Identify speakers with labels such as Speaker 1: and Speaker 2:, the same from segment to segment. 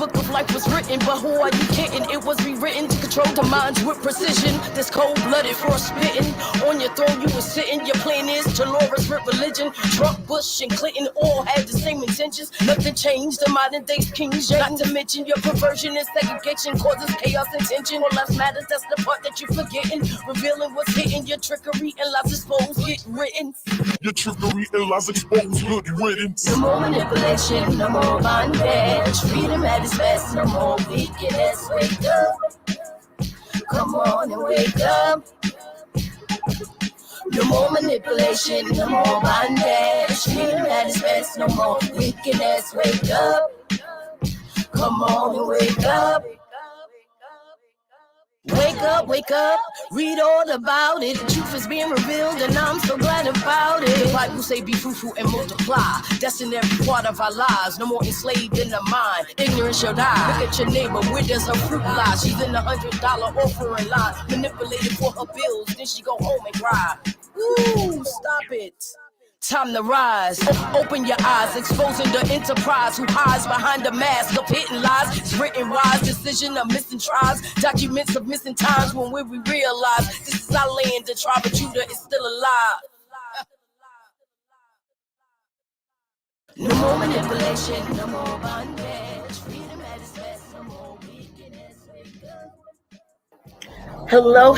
Speaker 1: book of life was written, but who are you kidding? It was rewritten to control the minds with precision. This cold-blooded for spitting. On your throne you were sitting. Your plan is to lure us with religion. Trump, Bush, and Clinton all had the same intentions. Nothing changed. The modern day's King James. Not to mention your perversion and segregation causes chaos and tension. All lives matters, that's the part that you're forgetting. Revealing what's hitting. Your trickery and lies exposed. Get written.
Speaker 2: Your trickery and lies exposed. Good riddance.
Speaker 1: No more manipulation, no more bondage. Freedom at its best, no more weakness. Wake up, come on and wake up. No more manipulation, no more bondage. Freedom at its best, no more weakness. Wake up, come on and wake up. Wake up, read all about it. The truth is being revealed and I'm so glad about it. The Bible say be fruitful and multiply. That's in every part of our lives. No more enslaved in the mind. Ignorance shall die. Look at your neighbor, where does her fruit lie? She's in the $100 offering line. Manipulated for her bills, then she go home and cry. Ooh, stop it. Time to rise, open your eyes, exposing the enterprise who hides behind the mask of hidden lies. It's written wise, decision of missing tribes, documents of missing times when we realize this is our land, the tribe of Judah is still alive. No more manipulation, no more bondage, freedom at its best, no more weakness. Hello,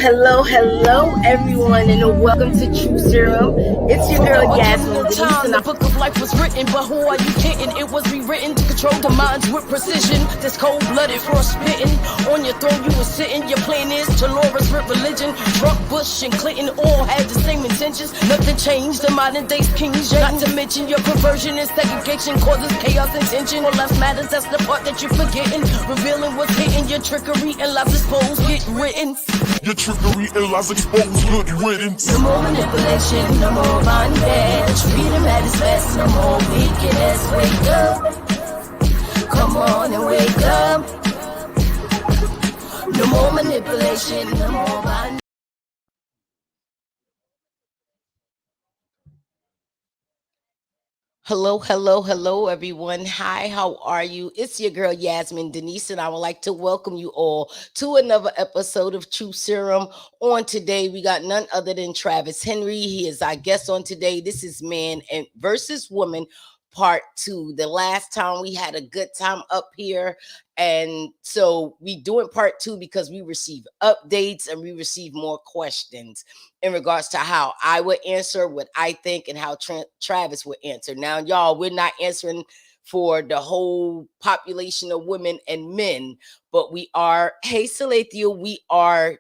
Speaker 1: everyone, and welcome to True Serum. It's your girl, Yasmin. The book of life was written, but who are you kidding? It was rewritten to control the minds with precision. This cold-blooded for spitting. On your throne you were sitting. Your plan is to lure us with religion. Trump, Bush, and Clinton all had the same intentions. Nothing changed. The modern day's King James. Not to mention your perversion and segregation causes chaos and tension. All lives matters, that's the part that you're forgetting. Revealing what's hitting. Your trickery and lies exposed. Get written.
Speaker 2: Your trickery and lies exposed. Good riddance.
Speaker 1: No more manipulation, no more bondage. Freedom at its best, no more weakness. Wake up, come on and wake up. No more manipulation, no more bondage. Hello, everyone. Hi, how are you? It's your girl, Yasmin Denise, and I would like to welcome you all to another episode of True Serum. On today, we got none other than Travis Henry. He is our guest on today. This is Man and versus Woman, part 2. The last time we had a good time up here, and so we doing part 2 because we receive updates and we receive more questions in regards to how I would answer what I think and how Travis would answer. Now, y'all, we're not answering for the whole population of women and men, but we are, hey, Salathia, we are,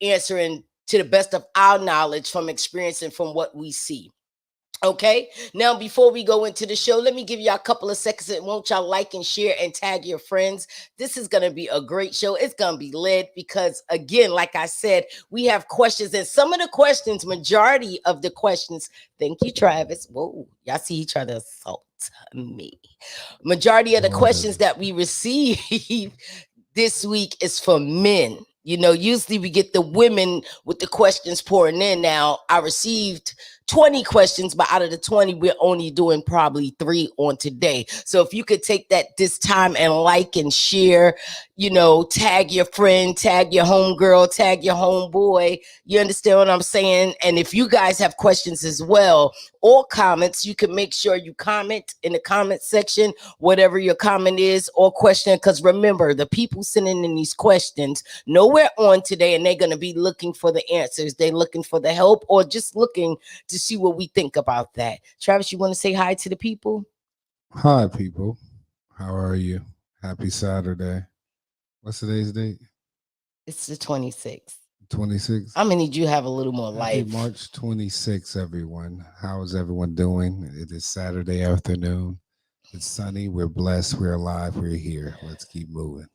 Speaker 1: answering to the best of our knowledge from experience and from what we see. Okay, now before we go into the show, let me give y'all a couple of seconds and won't y'all like and share and tag your friends. This is going to be a great show. It's going to be lit because, again, like I said, we have questions, and some of the questions, majority of the questions, thank you, Travis. Whoa, y'all see each other assault me. Majority of the questions that we receive this week is for men. Usually we get the women with the questions pouring in. Now, I received 20 questions, but out of the 20, we're only doing probably 3 on today. So if you could take that this time and like and share, tag your friend, tag your homegirl, tag your homeboy. You understand what I'm saying? And if you guys have questions as well or comments, you can make sure you comment in the comment section, whatever your comment is or question. Because remember, the people sending in these questions, nowhere on today, and they're going to be looking for the answers. They're looking for the help or just looking to see what we think about that. Travis, you want to say hi to the people?
Speaker 3: Hi, people. How are you? Happy Saturday. What's today's date?
Speaker 1: It's the 26th.
Speaker 3: 26th?
Speaker 1: I'm going to need you to have a little more life.
Speaker 3: March 26th, everyone. How is everyone doing? It is Saturday afternoon. It's sunny. We're blessed. We're alive. We're here. Let's keep moving.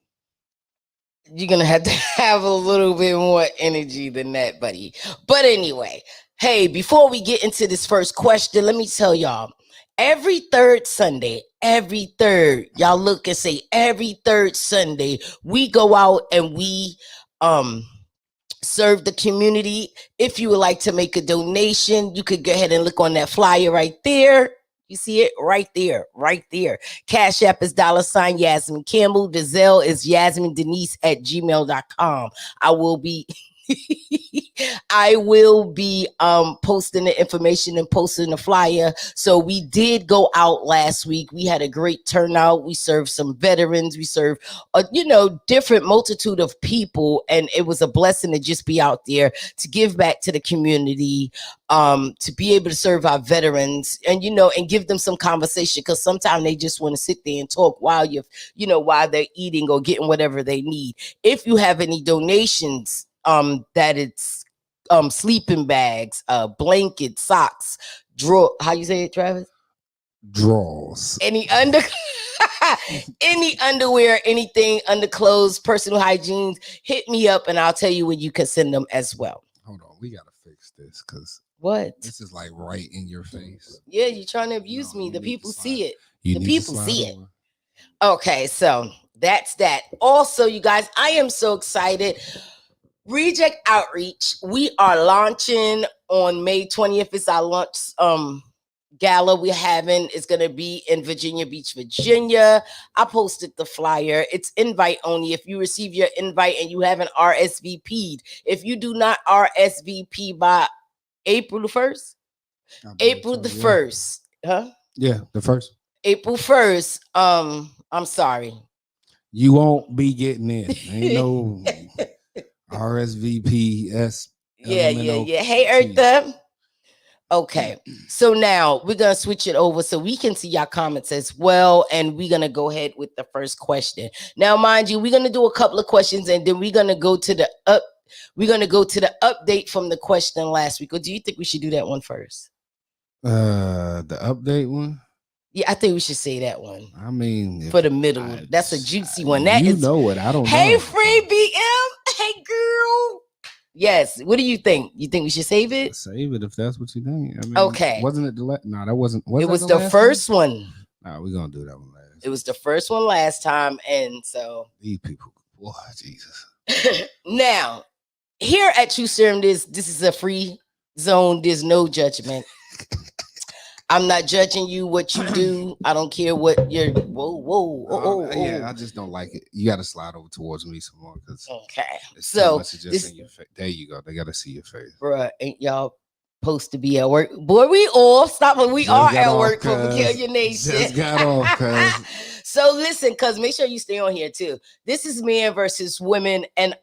Speaker 1: You're going to have a little bit more energy than that, buddy. But anyway, hey, before we get into this first question, let me tell y'all, every third Sunday, y'all look and say every third Sunday, we go out and we serve the community. If you would like to make a donation, you could go ahead and look on that flyer right there. You see it right there, right there. Cash App is $ Yasmin Campbell. The Zelle is Yasmin Denise at gmail.com. I will be I will be posting the information and posting the flyer. So we did go out last week. We had a great turnout. We served some veterans. We served different multitude of people, and it was a blessing to just be out there to give back to the community, to be able to serve our veterans and and give them some conversation, because sometimes they just want to sit there and talk while while they're eating or getting whatever they need. If you have any donations, that it's sleeping bags, blankets, socks, draw, how you say it, Travis?
Speaker 3: Draws.
Speaker 1: Any under any underwear, anything, underclothes, personal hygiene, hit me up and I'll tell you where you can send them as well.
Speaker 3: Hold on, we gotta fix this because
Speaker 1: what?
Speaker 3: This is like right in your face.
Speaker 1: Yeah, you're trying to abuse me. The people see it.
Speaker 3: The
Speaker 1: people see it. Okay, so that's that. Also, you guys, I am so excited. Reject Outreach. We are launching on May 20th. It's our launch gala we're having. It's going to be in Virginia Beach, Virginia. I posted the flyer. It's invite only. If you receive your invite and you haven't RSVP'd, if you do not RSVP by April the 1st, April the 1st, huh?
Speaker 3: Yeah, the 1st.
Speaker 1: April 1st. I'm sorry.
Speaker 3: You won't be getting in. Ain't no RSVPs.
Speaker 1: Yeah. Hey, Eartha. Okay, so now we're gonna switch it over so we can see your comments as well, and we're gonna go ahead with the first question. Now, mind you, we're gonna do a couple of questions, and then we're gonna go to the update from the question last week. Or do you think we should do that one first?
Speaker 3: The update one.
Speaker 1: Yeah, I think we should say that one.
Speaker 3: I mean,
Speaker 1: for the middle, that's a juicy one. That
Speaker 3: you
Speaker 1: is,
Speaker 3: know what? I don't know.
Speaker 1: Hey, free BM. Hey, girl. Yes. What do you think? You think we should save it?
Speaker 3: Save it if that's what you think. I mean,
Speaker 1: okay.
Speaker 3: Wasn't it the last? No, that wasn't.
Speaker 1: It was the first one.
Speaker 3: Nah, we're gonna do that one last.
Speaker 1: It was the first one last time, and so
Speaker 3: these people, boy, Jesus.
Speaker 1: Now, here at True Serum, this is a free zone. There's no judgment. I'm not judging you what you do. I don't care what you're. Whoa.
Speaker 3: Yeah, I just don't like it. You got to slide over towards me some more, because
Speaker 1: okay.
Speaker 3: So this, in your face. There you go. They got to see your face,
Speaker 1: bruh. Ain't y'all supposed to be at work? Boy, we off. Stop when we are at work for Peculiar Nation.
Speaker 3: Just got off, cuz.
Speaker 1: So listen, cuz make sure you stay on here too. This is men versus women, and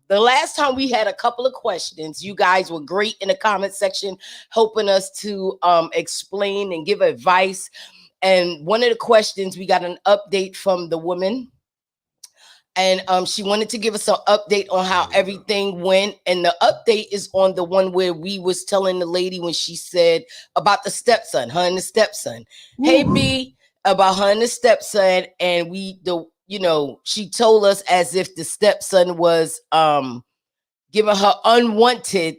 Speaker 1: the last time we had a couple of questions. You guys were great in the comment section, helping us to explain and give advice. And one of the questions, we got an update from the woman. And she wanted to give us an update on how everything went. And the update is on the one where we was telling the lady when she said about the stepson, her and the stepson. Ooh. Hey, B, about her and the stepson. And she told us as if the stepson was giving her unwanted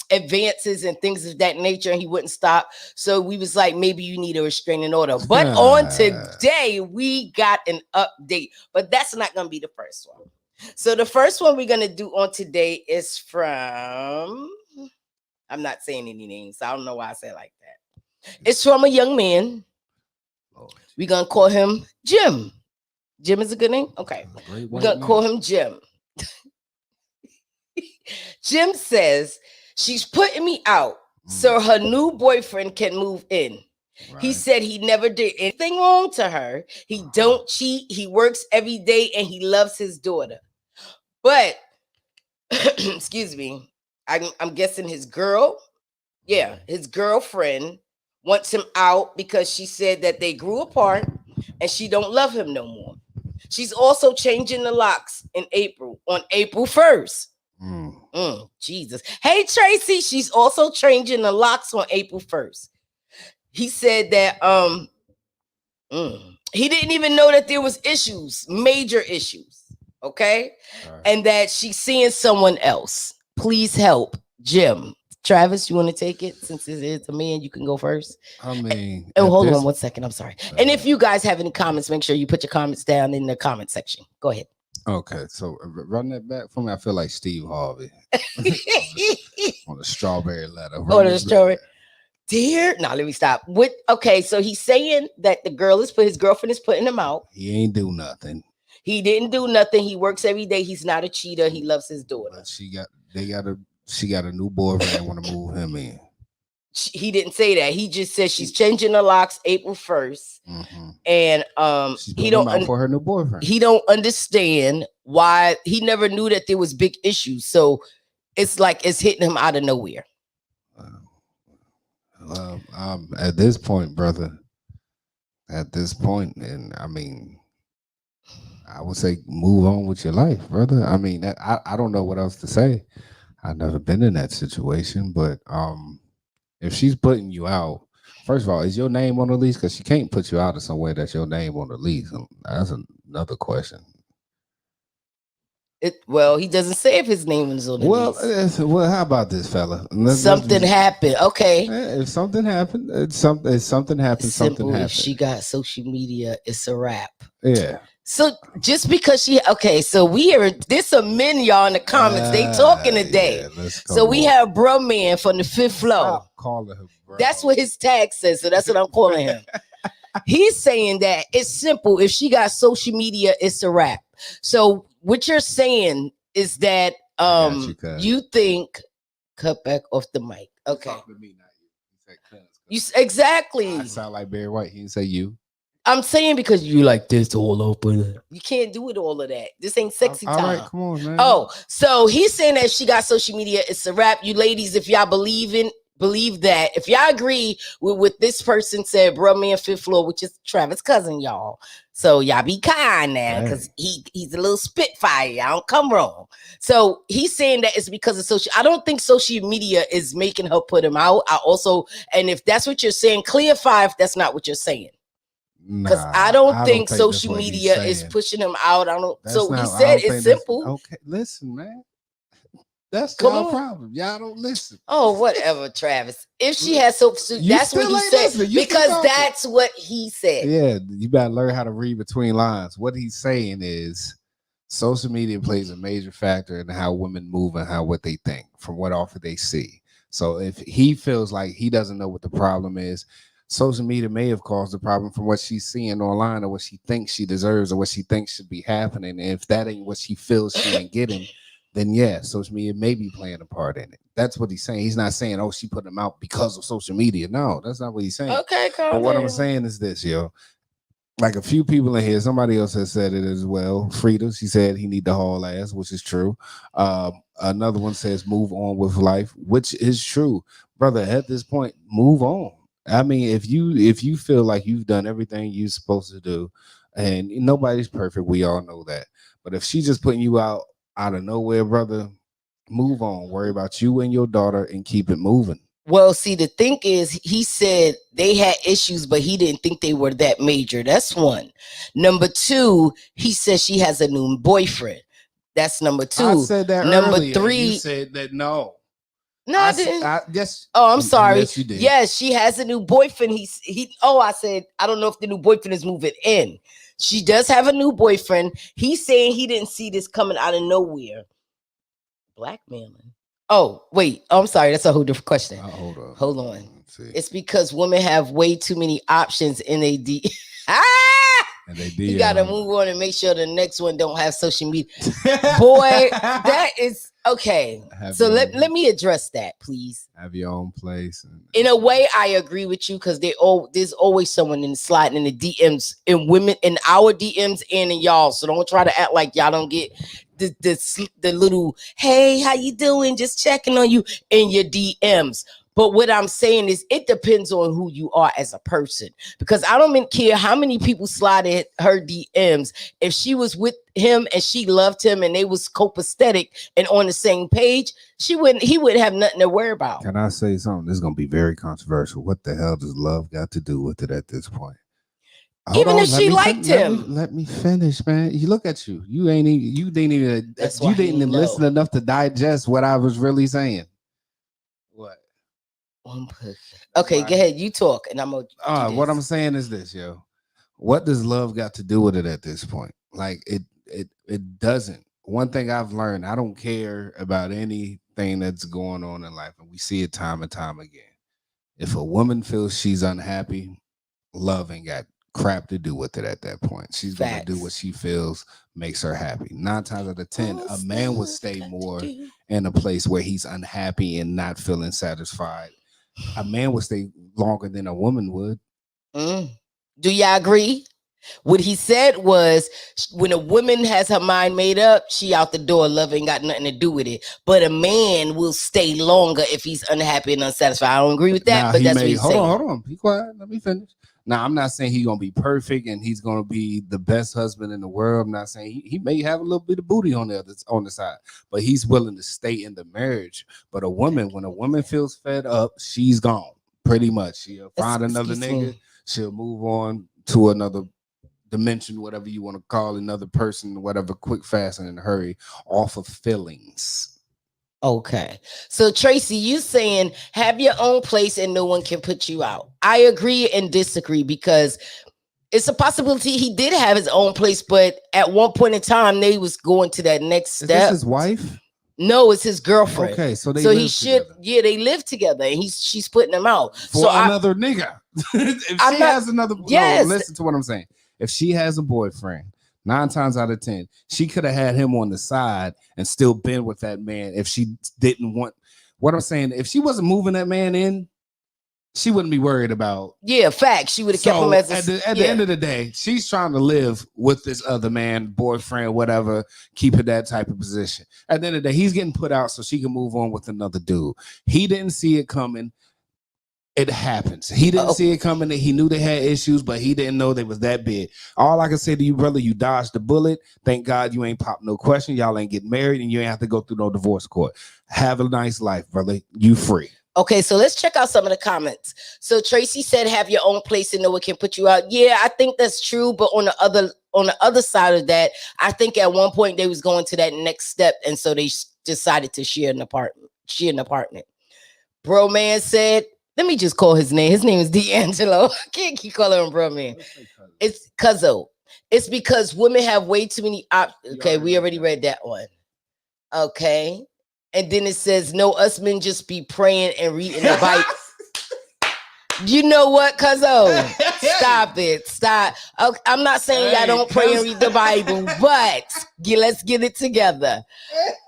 Speaker 1: advances and things of that nature, and he wouldn't stop. So we was like, maybe you need a restraining order. But on today, we got an update. But that's not going to be the first one. So the first one we're going to do on today is from, I'm not saying any names, so I don't know why I say it like that. It's from a young man. We're going to call him Jim. Jim is a good name? Okay. We're going to call him Jim. Jim says, she's putting me out so her new boyfriend can move in. Right. He said he never did anything wrong to her. He don't cheat. He works every day and he loves his daughter. But, excuse me, I'm guessing his girlfriend wants him out because she said that they grew apart and she don't love him no more. She's also changing the locks on April 1st. Jesus. Hey, Tracy, she's also changing the locks on April 1st. He said that he didn't even know that there was major issues, okay? Right. And that she's seeing someone else. Please help, Jim. Travis, you want to take it? Since it's a man, you can go first.
Speaker 3: I mean,
Speaker 1: hold on 1 second. I'm sorry. And if you guys have any comments, make sure you put your comments down in the comment section. Go ahead.
Speaker 3: Okay, so run that back for me. I feel like Steve Harvey on the strawberry letter.
Speaker 1: Oh, the strawberry. Dear, now let me stop. What? Okay, so he's saying that his girlfriend is putting him out.
Speaker 3: He ain't do nothing,
Speaker 1: He didn't do nothing. He works every day. He's not a cheater. He loves his daughter.
Speaker 3: but she got a new boyfriend. Want to move him in.
Speaker 1: He didn't say that. He just said she's changing the locks April 1st,
Speaker 3: Mm-hmm.
Speaker 1: and
Speaker 3: She's
Speaker 1: he
Speaker 3: putting him
Speaker 1: don't
Speaker 3: out for her new boyfriend.
Speaker 1: he don't understand why. He never knew that there was big issues. So it's like it's hitting him out of nowhere.
Speaker 3: At this point, brother, at this point, and I mean, I would say move on with your life, brother. I mean, I don't know what else to say. I've never been in that situation, but if she's putting you out, first of all, is your name on the lease? Because she can't put you out of somewhere that's your name on the lease. That's another question.
Speaker 1: Well, he doesn't say if his name is on the lease.
Speaker 3: Well, how about this, fella?
Speaker 1: Something happened. Okay.
Speaker 3: If something happened, if something happened, something
Speaker 1: Simple. If
Speaker 3: happened.
Speaker 1: she got social media, it's a wrap.
Speaker 3: Yeah.
Speaker 1: So just because so we hear there's some men y'all in the comments. They talking today.
Speaker 3: Yeah, let's go
Speaker 1: So we
Speaker 3: on.
Speaker 1: have bro man from the fifth floor.
Speaker 3: Stop calling her bro.
Speaker 1: That's what his tag says. So that's what I'm calling him. He's saying that it's simple. If she got social media, it's a wrap. So what you're saying is that you think cut back off the mic. Okay.
Speaker 3: To me, not you. He said
Speaker 1: Exactly.
Speaker 3: I sound like Barry White. He didn't say you.
Speaker 1: I'm saying because you like this all open. You can't do it all of that. This ain't sexy time.
Speaker 3: All right, come on, man.
Speaker 1: Oh, so he's saying that if she got social media, it's a wrap. You ladies, if y'all believe that, if y'all agree with what this person said, bro, me and fifth floor, which is Travis' cousin, y'all. So y'all be kind now, because he's a little spitfire. Y'all don't come wrong. So he's saying that it's because of social. I don't think social media is making her put him out. And if that's what you're saying, clarify if that's not what you're saying. Because I don't think social media is pushing him out. I don't. So he said it's simple.
Speaker 3: Okay, listen, man. That's y'all problem. Y'all don't listen.
Speaker 1: Oh, whatever, Travis. If she has that's what he said. Because that's what he said.
Speaker 3: Yeah, you gotta learn how to read between lines. What he's saying is social media plays a major factor in how women move and what they think from what offer they see. So if he feels like he doesn't know what the problem is, social media may have caused the problem from what she's seeing online or what she thinks she deserves or what she thinks should be happening. And if that ain't what she feels she ain't getting, then yeah, social media may be playing a part in it. That's what he's saying. He's not saying, oh, she put him out because of social media. No, that's not what he's saying.
Speaker 1: Okay,
Speaker 3: but what I'm saying is this, yo. Like a few people in here, somebody else has said it as well. Frida, she said he need to haul ass, which is true. Another one says move on with life, which is true, brother. At this point, move on. I mean, if you feel like you've done everything you're supposed to do, and nobody's perfect, we all know that. But if she's just putting you out of nowhere, brother, move on. Worry about you and your daughter and keep it moving.
Speaker 1: Well, see, the thing is, he said they had issues, but he didn't think they were that major. That's one. Number two, he said she has a new boyfriend. That's number two.
Speaker 3: I said that
Speaker 1: number
Speaker 3: earlier.
Speaker 1: Three.
Speaker 3: You said that no.
Speaker 1: No, I didn't.
Speaker 3: Yes.
Speaker 1: Oh, I'm sorry.
Speaker 3: Yes, you did.
Speaker 1: Yes, she has a new boyfriend. I said, I don't know if the new boyfriend is moving in. She does have a new boyfriend. He's saying he didn't see this coming out of nowhere. Blackmailing. Oh, wait. Oh, I'm sorry. That's a whole different question. Hold on. It's because women have way too many options in a D. You gotta move on and make sure the next one don't have social media. Boy, that is okay. So let me address that, please.
Speaker 3: Have your own place.
Speaker 1: In a way, I agree with you because there's always someone sliding in the DMs in women in our DMs and in y'all. So don't try to act like y'all don't get the little hey, how you doing? Just checking on you in your DMs. But what I'm saying is it depends on who you are as a person, because I don't care how many people slided her DMs. If she was with him and she loved him and they was copacetic and on the same page, he wouldn't have nothing to worry about.
Speaker 3: Can I say something? This is going to be very controversial. What the hell does love got to do with it at this point?
Speaker 1: Even if she liked him.
Speaker 3: Let me finish, man. You look at you. You didn't even listen enough to digest what I was really saying. What?
Speaker 1: Okay, go ahead. You talk, and I'm gonna.
Speaker 3: What I'm saying is this, yo. What does love got to do with it at this point? Like it doesn't. One thing I've learned, I don't care about anything that's going on in life, and we see it time and time again. If a woman feels she's unhappy, love ain't got crap to do with it at that point. She's gonna do what
Speaker 1: Facts.
Speaker 3: she feels makes her happy. 9 times out of 10,
Speaker 1: All
Speaker 3: a man will
Speaker 1: love
Speaker 3: stay
Speaker 1: got to
Speaker 3: more
Speaker 1: do.
Speaker 3: in a place where he's unhappy and not feeling satisfied. A man would stay longer than a woman would.
Speaker 1: Mm. Do y'all agree? What he said was, when a woman has her mind made up, she out the door. Love ain't got nothing to do with it. But a man will stay longer if he's unhappy and unsatisfied. I don't agree with that,
Speaker 3: Now
Speaker 1: but
Speaker 3: he
Speaker 1: that's what
Speaker 3: may
Speaker 1: he's saying.
Speaker 3: hold on, be quiet, let me finish. Now I'm not saying he's gonna be perfect and he's gonna be the best husband in the world. I'm not saying he may have a little bit of booty on the side, but he's willing to stay in the marriage. But a woman, when a woman feels fed up, she's gone. Pretty much, she'll find another
Speaker 1: Excuse
Speaker 3: nigga.
Speaker 1: me.
Speaker 3: She'll move on to another dimension, whatever you want to call it, another person, whatever, quick, fast, and in a hurry, off of feelings.
Speaker 1: Okay. So Tracy, you saying have your own place and no one can put you out. I agree and disagree because it's a possibility he did have his own place, but at one point in time they was going to that next
Speaker 3: Is this
Speaker 1: step.
Speaker 3: his wife?
Speaker 1: No, it's his girlfriend.
Speaker 3: Okay, so they
Speaker 1: So he
Speaker 3: live
Speaker 1: should,
Speaker 3: together
Speaker 1: yeah, they live together and she's putting him out.
Speaker 3: for
Speaker 1: So
Speaker 3: another nigga. If
Speaker 1: I'm
Speaker 3: she
Speaker 1: not,
Speaker 3: has another, no,
Speaker 1: yes.
Speaker 3: listen to what I'm saying. If she has a boyfriend, 9 times out of 10, she could have had him on the side and still been with that man if she didn't want. What I'm saying, if she wasn't moving that man in, she wouldn't be worried about.
Speaker 1: Yeah, fact. She would have kept him
Speaker 3: So
Speaker 1: as
Speaker 3: at the end of the day, she's trying to live with this other man, boyfriend, whatever, keep it that type of position. At the end of the day, he's getting put out so she can move on with another dude. He didn't see it coming. It happens. He didn't see it coming. He knew they had issues, but he didn't know they was that big. All I can say to you, brother, you dodged the bullet. Thank God you ain't popped no question. Y'all ain't getting married, and you ain't have to go through no divorce court. Have a nice life, brother. You free.
Speaker 1: Okay, so let's check out some of the comments. So Tracy said, "Have your own place and no one can put you out." Yeah, I think that's true. But on the other side of that, I think at one point they was going to that next step, and so they decided to share an apartment. Share an apartment. Bro man said, "Let me just call his name. His name is D'Angelo. I can't keep calling him bro man. It's Cuzzo. It's because women have way too many options." Okay, we already read that one. Okay. And then it says, "No, us men just be praying and reading the Bible." You know what, Cuzzo? Stop it. Stop. Okay, I'm not saying y'all don't pray and read the Bible, but let's get it together.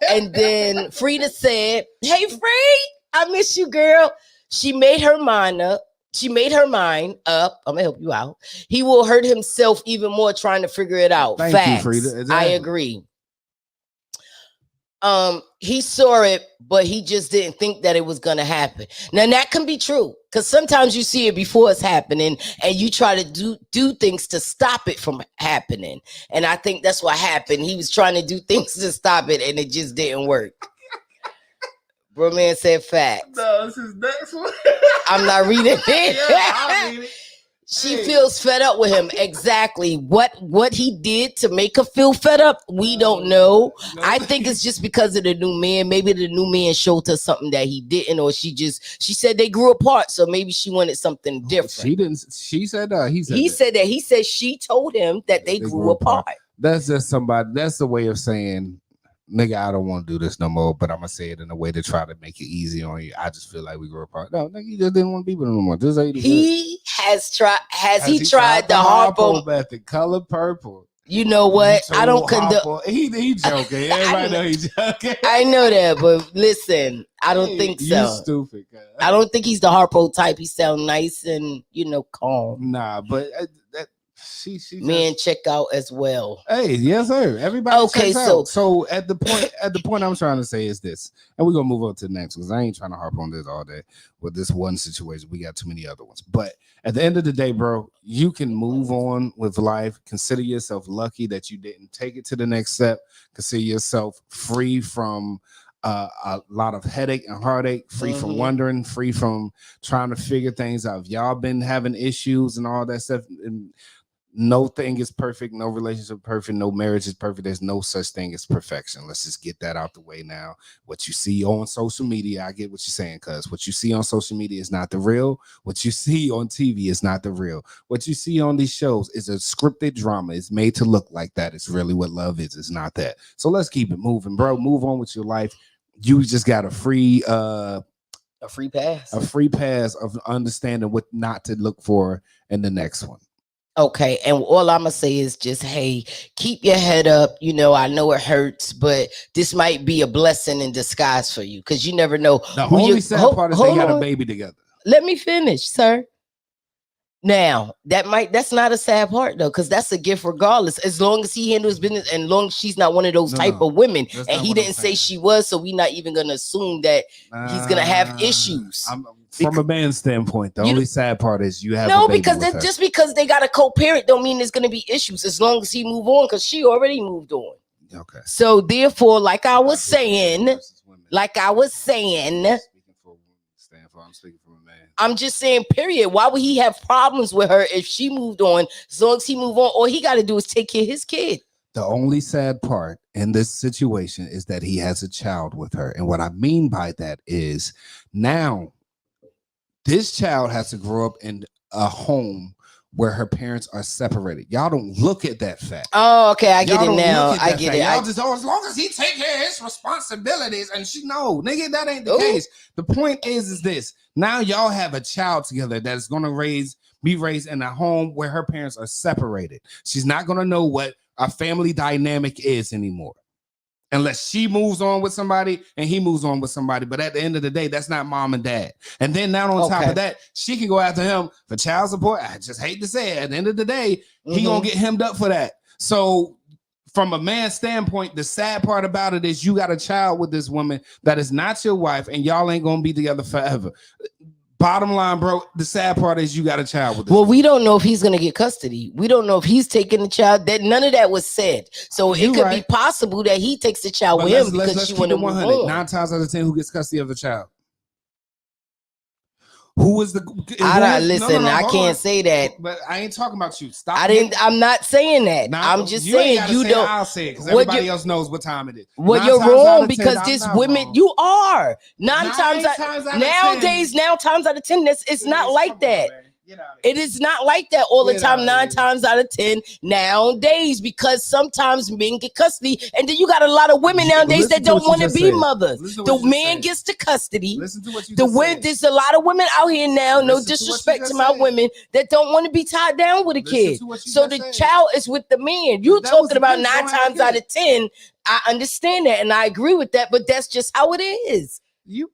Speaker 1: And then Frida said, "Hey, Free, I miss you, girl." She made her mind up. She made her mind up. I'm gonna help you out. He will hurt himself even more trying to figure it out.
Speaker 3: Thank
Speaker 1: Facts.
Speaker 3: you, Frida.
Speaker 1: I
Speaker 3: Exactly.
Speaker 1: agree. He saw it, but he just didn't think that it was gonna happen. Now that can be true because sometimes you see it before it's happening, and you try to do things to stop it from happening. And I think that's what happened. He was trying to do things to stop it, and it just didn't work. Bro, man said facts.
Speaker 3: No, this is next one.
Speaker 1: I'm not reading it.
Speaker 3: Yeah, I'll read it.
Speaker 1: She feels fed up with him. Exactly. What he did to make her feel fed up, we don't know. I think it's just because of the new man. Maybe the new man showed her something that he didn't, or she said they grew apart, so maybe she wanted something different.
Speaker 3: She didn't. She said he said
Speaker 1: He said that. He said she told him that they grew apart.
Speaker 3: That's just somebody. That's the way of saying, nigga, I don't want to do this no more, but I'm gonna say it in a way to try to make it easy on you. I just feel like we grew apart. No, nigga, you just didn't want to be with him no more. This ain't
Speaker 1: he has tried. Has he tried the Harpo
Speaker 3: method? Color purple.
Speaker 1: You know what? I don't condone.
Speaker 3: He joking. Everybody know he's joking.
Speaker 1: I know that, but listen, I don't think so.
Speaker 3: You stupid. God.
Speaker 1: I don't think he's the Harpo type. He sound nice and calm.
Speaker 3: Nah, but she
Speaker 1: men check out as well.
Speaker 3: Hey, yes, sir. Everybody
Speaker 1: okay,
Speaker 3: checks out. So at the point I'm trying to say is this, and we're gonna move on to the next because I ain't trying to harp on this all day with this one situation. We got too many other ones. But at the end of the day, bro, you can move on with life. Consider yourself lucky that you didn't take it to the next step. Consider yourself free from a lot of headache and heartache, free from wondering, free from trying to figure things out. If y'all been having issues and all that stuff, and no thing is perfect, no relationship perfect, no marriage is perfect. There's no such thing as perfection. Let's just get that out the way now. What you see on social media, I get what you're saying, cuz what you see on social media is not the real. What you see on TV is not the real. What you see on these shows is a scripted drama. It's made to look like that. It's really what love is. It's not that. So let's keep it moving, bro. Move on with your life. You just got a free
Speaker 1: A free pass.
Speaker 3: A free pass of understanding what not to look for in the next one.
Speaker 1: Okay, and all I'm gonna say is just, hey, keep your head up. I know it hurts, but this might be a blessing in disguise for you because you never know.
Speaker 3: The only sad part is they got a baby together.
Speaker 1: Let me finish, sir. Now that's not a sad part though, because that's a gift regardless. As long as he handles business, and long as she's not one of those type of women, and he didn't say she was, so we're not even gonna assume that he's gonna have issues.
Speaker 3: From a man's standpoint, the only sad part is you have
Speaker 1: no,
Speaker 3: a baby
Speaker 1: because
Speaker 3: with her.
Speaker 1: just because they got a co-parent don't mean there's gonna be issues as long as he move on, because she already moved on.
Speaker 3: Okay.
Speaker 1: So therefore, like I was saying,
Speaker 3: I'm speaking from a man.
Speaker 1: I'm just saying, period. Why would he have problems with her if she moved on? As long as he move on, all he got to do is take care of his kid.
Speaker 3: The only sad part in this situation is that he has a child with her. And what I mean by that is now this child has to grow up in a home where her parents are separated. Y'all don't look at that fact.
Speaker 1: Oh, okay. I get it now. I get it.
Speaker 3: Y'all just, as long as he take care of his responsibilities, and she, no, nigga, that ain't the case. The point is this. Now y'all have a child together that is going to be raised in a home where her parents are separated. She's not going to know what a family dynamic is anymore. Unless she moves on with somebody and he moves on with somebody. But at the end of the day, that's not mom and dad. And then now on top of that, she can go after him for child support. I just hate to say it. At the end of the day, he gonna get hemmed up for that. So from a man's standpoint, the sad part about it is you got a child with this woman that is not your wife, and y'all ain't gonna be together forever. Bottom line, bro, the sad part is you got a child with this.
Speaker 1: Well, we don't know if he's going to get custody. We don't know if he's taking the child. That none of that was said. So it could be possible that he takes the child with him because she want to move on.
Speaker 3: 9 times out of 10, who gets custody of the child? Who is the?
Speaker 1: Listen, I can't say that.
Speaker 3: But I ain't talking about you. Stop.
Speaker 1: I'm not saying that. I'm just saying you don't.
Speaker 3: I'll say it because everybody else knows what time it is.
Speaker 1: Well, you're wrong because this women. You are 9 times out. Nowadays, 9 times out of 10, it's not like that. It is not like that all the time. 9 times out of 10 nowadays, because sometimes men get custody, and then you got a lot of women nowadays that don't want to be mothers. The man gets the custody.
Speaker 3: Listen to what you just said.
Speaker 1: There's a lot of women out here now. No disrespect to my women that don't want to be tied down with a kid. So the child is with the man. You're talking about 9 times out of 10. I understand that, and I agree with that, but that's just how it is.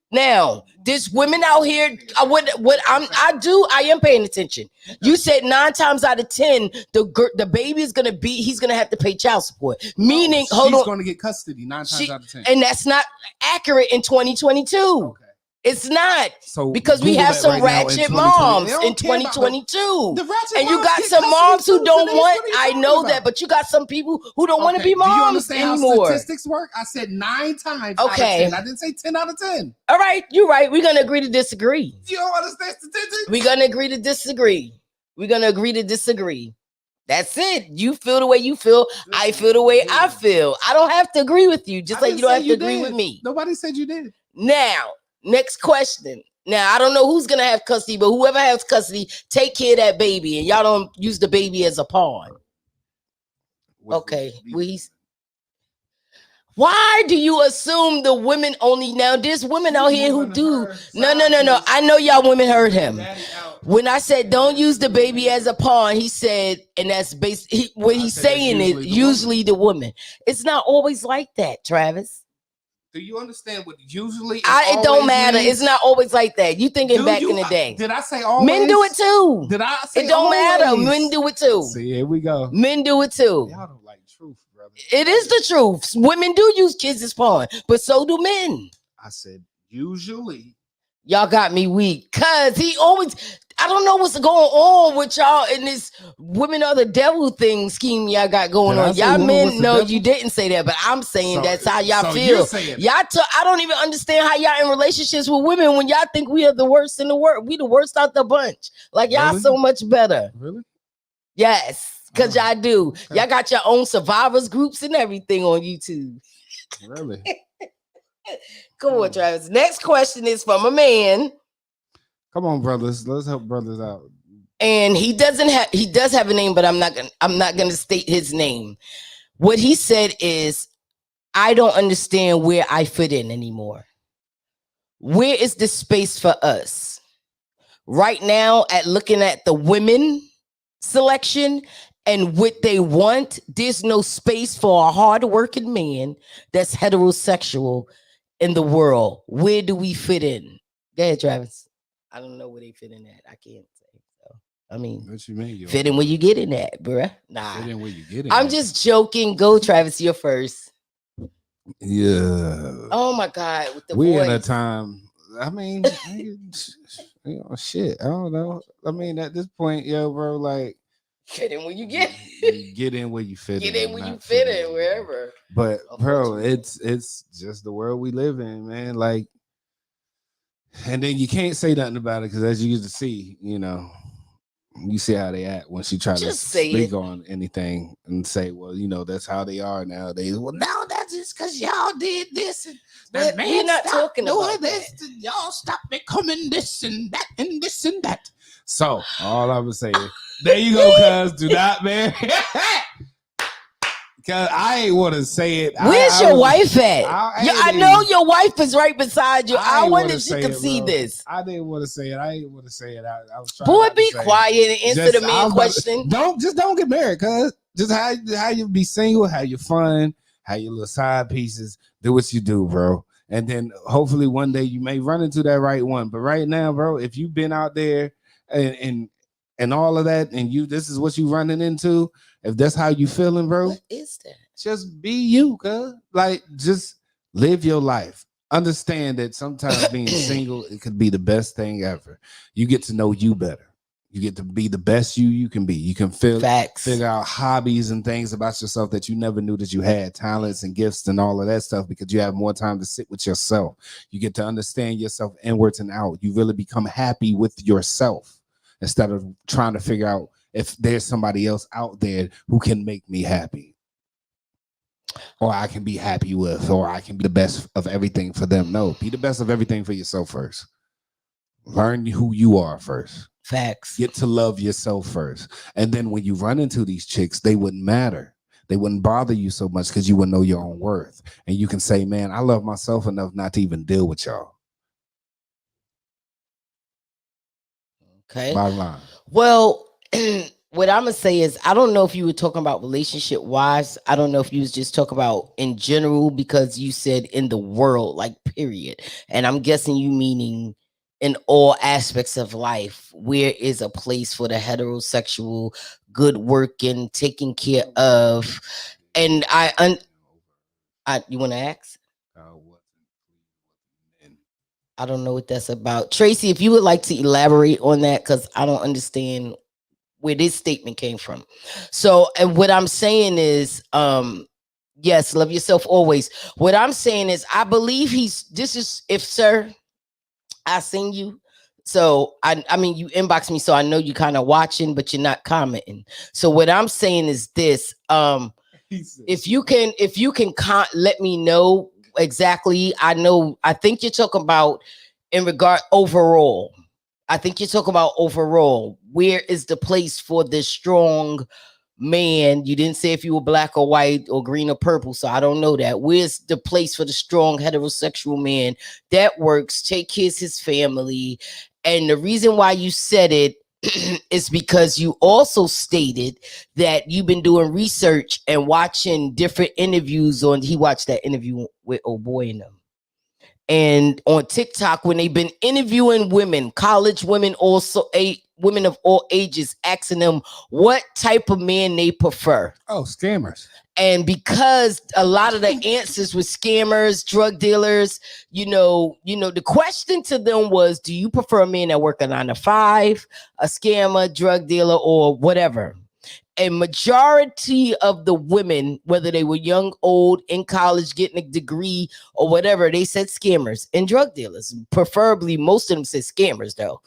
Speaker 1: Now, there's women out here. I am paying attention. You said 9 times out of 10, the baby is he's gonna have to pay child support. Meaning, hold on,
Speaker 3: she's gonna get custody 9 times out of 10,
Speaker 1: and that's not accurate in 2022. Okay. It's not, because we have some ratchet moms in 2022, and you got some moms who don't want. I know that, but you got some people who don't want to be moms anymore.
Speaker 3: How statistics work? I said 9 times. Okay, out of 10. I didn't say 10 out of 10.
Speaker 1: All right, you're right. We're gonna agree to disagree.
Speaker 3: You don't understand statistics.
Speaker 1: We're gonna agree to disagree. That's it. You feel the way you feel. I feel the way I feel. I don't have to agree with you, just like you don't have to agree with me.
Speaker 3: Nobody said you did.
Speaker 1: Now, next question. Now, I don't know who's going to have custody, but whoever has custody, take care of that baby, and y'all don't use the baby as a pawn. Okay. Why do you assume the women only? Now, there's women out here who do. No. I know y'all women heard him. When I said don't use the baby as a pawn, he said, and that's what he's saying is usually the woman. It's not always like that, Travis.
Speaker 3: Do you understand what usually?
Speaker 1: It don't matter. It's not always like that. You thinking back in the day?
Speaker 3: Did I say always?
Speaker 1: Men do it too.
Speaker 3: Did I say
Speaker 1: it don't
Speaker 3: always?
Speaker 1: Matter. Men do it too.
Speaker 3: See, here we go.
Speaker 1: Men do it too.
Speaker 3: Y'all don't like truth, brother.
Speaker 1: It is the truth. Women do use kids as pawn, but so do men.
Speaker 3: I said usually.
Speaker 1: Y'all got me weak, cause he always. I don't know what's going on with y'all in this women are the devil thing scheme y'all got going on. Y'all men, no, you didn't say that, but I'm saying that's how y'all feel. I don't even understand how y'all in relationships with women when y'all think we are the worst in the world. We the worst out the bunch. Like y'all so much better.
Speaker 3: Really?
Speaker 1: Yes, because y'all do. Okay. Y'all got your own survivors groups and everything on YouTube.
Speaker 3: Really?
Speaker 1: Come on, Travis. Next question is from a man.
Speaker 3: Come on, brothers. Let's help brothers out.
Speaker 1: And he does have a name, but I'm not gonna state his name. What he said is, I don't understand where I fit in anymore. Where is the space for us right now at looking at the women selection and what they want? There's no space for a hardworking man that's heterosexual in the world. Where do we fit in? Go ahead, Travis. I don't know where they fit in at. I can't say. So, I mean,
Speaker 3: What you mean? You
Speaker 1: fit
Speaker 3: don't
Speaker 1: in
Speaker 3: know?
Speaker 1: where you get in at, bruh. Nah,
Speaker 3: Fit in where you get in
Speaker 1: I'm
Speaker 3: at.
Speaker 1: just joking. Go, Travis. You're first.
Speaker 3: Yeah.
Speaker 1: Oh my God, with the
Speaker 3: We in a
Speaker 1: voice.
Speaker 3: time. I mean, shit. I don't know. I mean, at this point, yo, bro, like
Speaker 1: Fit in where you get.
Speaker 3: you get in where you fit
Speaker 1: Get
Speaker 3: in.
Speaker 1: in
Speaker 3: I'm
Speaker 1: where you
Speaker 3: not
Speaker 1: fit
Speaker 3: fitting
Speaker 1: in,
Speaker 3: in there.
Speaker 1: wherever.
Speaker 3: But bro,
Speaker 1: Unfortunately.
Speaker 3: it's just the world we live in, man. Like, and then you can't say nothing about it because as you get to see, you see how they act when she try to
Speaker 1: Just say
Speaker 3: speak
Speaker 1: it.
Speaker 3: on anything and say, well, that's how they are nowadays. Well, now that's just because y'all did this and the
Speaker 1: But we're
Speaker 3: man
Speaker 1: not
Speaker 3: stopped
Speaker 1: talking
Speaker 3: doing
Speaker 1: about
Speaker 3: this
Speaker 1: that.
Speaker 3: and y'all stop becoming this and that and this and that. So all I would say is, there you go, cuz do not, man. Cause I ain't want to say it.
Speaker 1: Where's your wife at?
Speaker 3: I
Speaker 1: Yeah,
Speaker 3: ain't
Speaker 1: I
Speaker 3: even.
Speaker 1: know your wife is right beside you.
Speaker 3: I
Speaker 1: I
Speaker 3: ain't want
Speaker 1: wonder
Speaker 3: to
Speaker 1: if she
Speaker 3: say
Speaker 1: could
Speaker 3: it,
Speaker 1: see
Speaker 3: bro.
Speaker 1: this.
Speaker 3: I didn't want to say it. I ain't want to say it. I was trying
Speaker 1: Boy,
Speaker 3: not to
Speaker 1: be
Speaker 3: say it.
Speaker 1: quiet and answer the
Speaker 3: Just I
Speaker 1: man
Speaker 3: was about to,
Speaker 1: question.
Speaker 3: don't get married, cuz just how you be single, how you fun, how your little side pieces, do what you do, bro. And then hopefully one day you may run into that right one. But right now, bro, if you've been out there and and all of that, and this is what you running into, if that's how you feeling, bro,
Speaker 1: What is that?
Speaker 3: just be you, cuz. Like, just live your life. Understand that sometimes being single, it could be the best thing ever. You get to know you better. You get to be the best you can be. You can
Speaker 1: Facts.
Speaker 3: figure out hobbies and things about yourself that you never knew that you had, talents and gifts and all of that stuff, because you have more time to sit with yourself. You get to understand yourself inwards and out. You really become happy with yourself instead of trying to figure out if there's somebody else out there who can make me happy, or I can be happy with, or I can be the best of everything for them. No, be the best of everything for yourself first. Learn who you are first.
Speaker 1: Facts.
Speaker 3: Get to love yourself first. And then when you run into these chicks, they wouldn't matter. They wouldn't bother you so much because you would know your own worth. And you can say, man, I love myself enough not to even deal with y'all.
Speaker 1: Okay.
Speaker 3: Bottom line.
Speaker 1: Well, what I'm gonna say is I don't know if you were talking about relationship wise. I don't know if you was just talking about in general because you said in the world, like period. And I'm guessing you meaning in all aspects of life, where is a place for the heterosexual, good working, taken care of. And I you wanna ask? I don't know what that's about. Tracy, if you would like to elaborate on that, because I don't understand where this statement came from. So, and what I'm saying is, yes, love yourself always. What I'm saying is, I believe this is, if sir, I seen you. So I mean, you inbox me, so I know you kind of watching, but you're not commenting. So what I'm saying is this, if you can let me know exactly. I think you're talking about in regard overall. I think you're talking about overall. Where is the place for this strong man? You didn't say if you were black or white or green or purple, so I don't know that. Where's the place for the strong heterosexual man that works, take care of his family? And the reason why you said it is because you also stated that you've been doing research and watching different interviews on. He watched that interview with Oh Boy and them, and on TikTok when they've been interviewing women, college women, also women of all ages, asking them what type of man they prefer.
Speaker 3: Oh, scammers.
Speaker 1: And because a lot of the answers were scammers, drug dealers, the question to them was, do you prefer a man that work a 9 to 5, a scammer, drug dealer, or whatever? A majority of the women, whether they were young, old, in college, getting a degree or whatever, they said scammers and drug dealers. Preferably, most of them said scammers, though.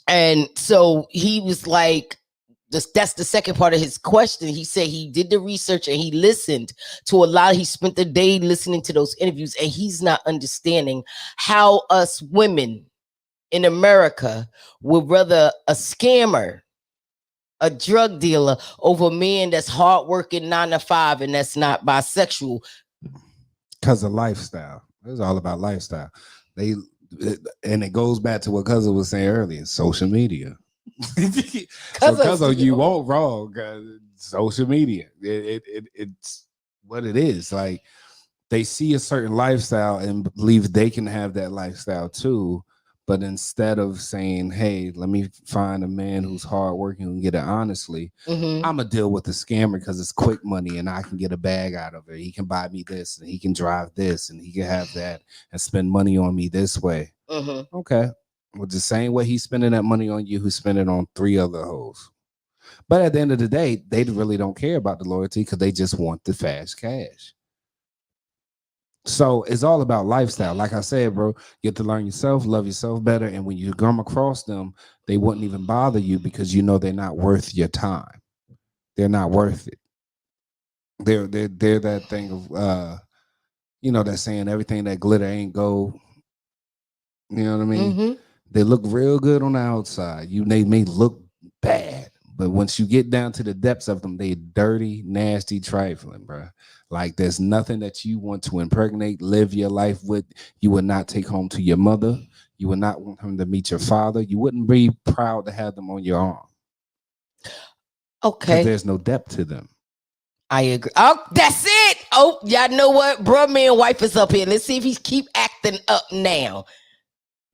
Speaker 1: And so he was like, that's the second part of his question. He said he did the research and he listened to a lot. He spent the day listening to those interviews, and he's not understanding how us women in America would rather a scammer, a drug dealer, over a man that's hardworking 9 to 5 and that's not bisexual.
Speaker 3: Because of lifestyle. It's all about lifestyle. They and it goes back to what cousin was saying earlier, social media. So cousin, you won't wrong. Social media. It's what it is. Like they see a certain lifestyle and believe they can have that lifestyle too. But instead of saying, hey, let me find a man who's hardworking and get it honestly, I'm gonna deal with the scammer because it's quick money and I can get a bag out of it. He can buy me this and he can drive this and he can have that and spend money on me this way. Okay. Well, the same way he's spending that money on you, who's spending on 3 other hoes. But at the end of the day, they really don't care about the loyalty because they just want the fast cash. So it's all about lifestyle. Like I said, bro, you have to learn yourself, love yourself better. And when you come across them, they wouldn't even bother you because you know they're not worth your time. They're not worth it. They're that thing of that saying everything that glitter ain't gold. You know what I mean? They look real good on the outside. They may look bad, but once you get down to the depths of them, they dirty, nasty, trifling, bro. Like there's nothing that you want to impregnate, live your life with. You would not take home to your mother. You would not want him to meet your father. You wouldn't be proud to have them on your arm.
Speaker 1: Okay.
Speaker 3: Because there's no depth to them.
Speaker 1: I agree. Oh, that's it. Oh, y'all know what? Bro, man, wife is up here. Let's see if he keep acting up now.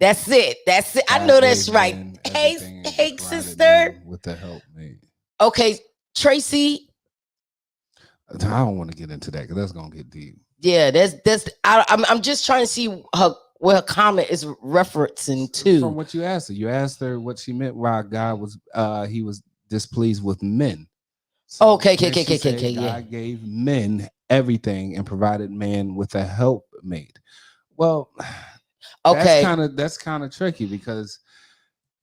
Speaker 1: That's it. That's it.
Speaker 3: God
Speaker 1: I know that's right.
Speaker 3: Hey,
Speaker 1: sister.
Speaker 3: With the help, man.
Speaker 1: Okay, Tracy.
Speaker 3: I don't want to get into that because that's gonna get deep.
Speaker 1: Yeah, that's. I'm just trying to see where her comment is referencing to.
Speaker 3: From what you asked her what she meant why God was he was displeased with men.
Speaker 1: So okay.
Speaker 3: God gave men everything and provided man with a helpmate. Well,
Speaker 1: okay,
Speaker 3: that's kind of tricky because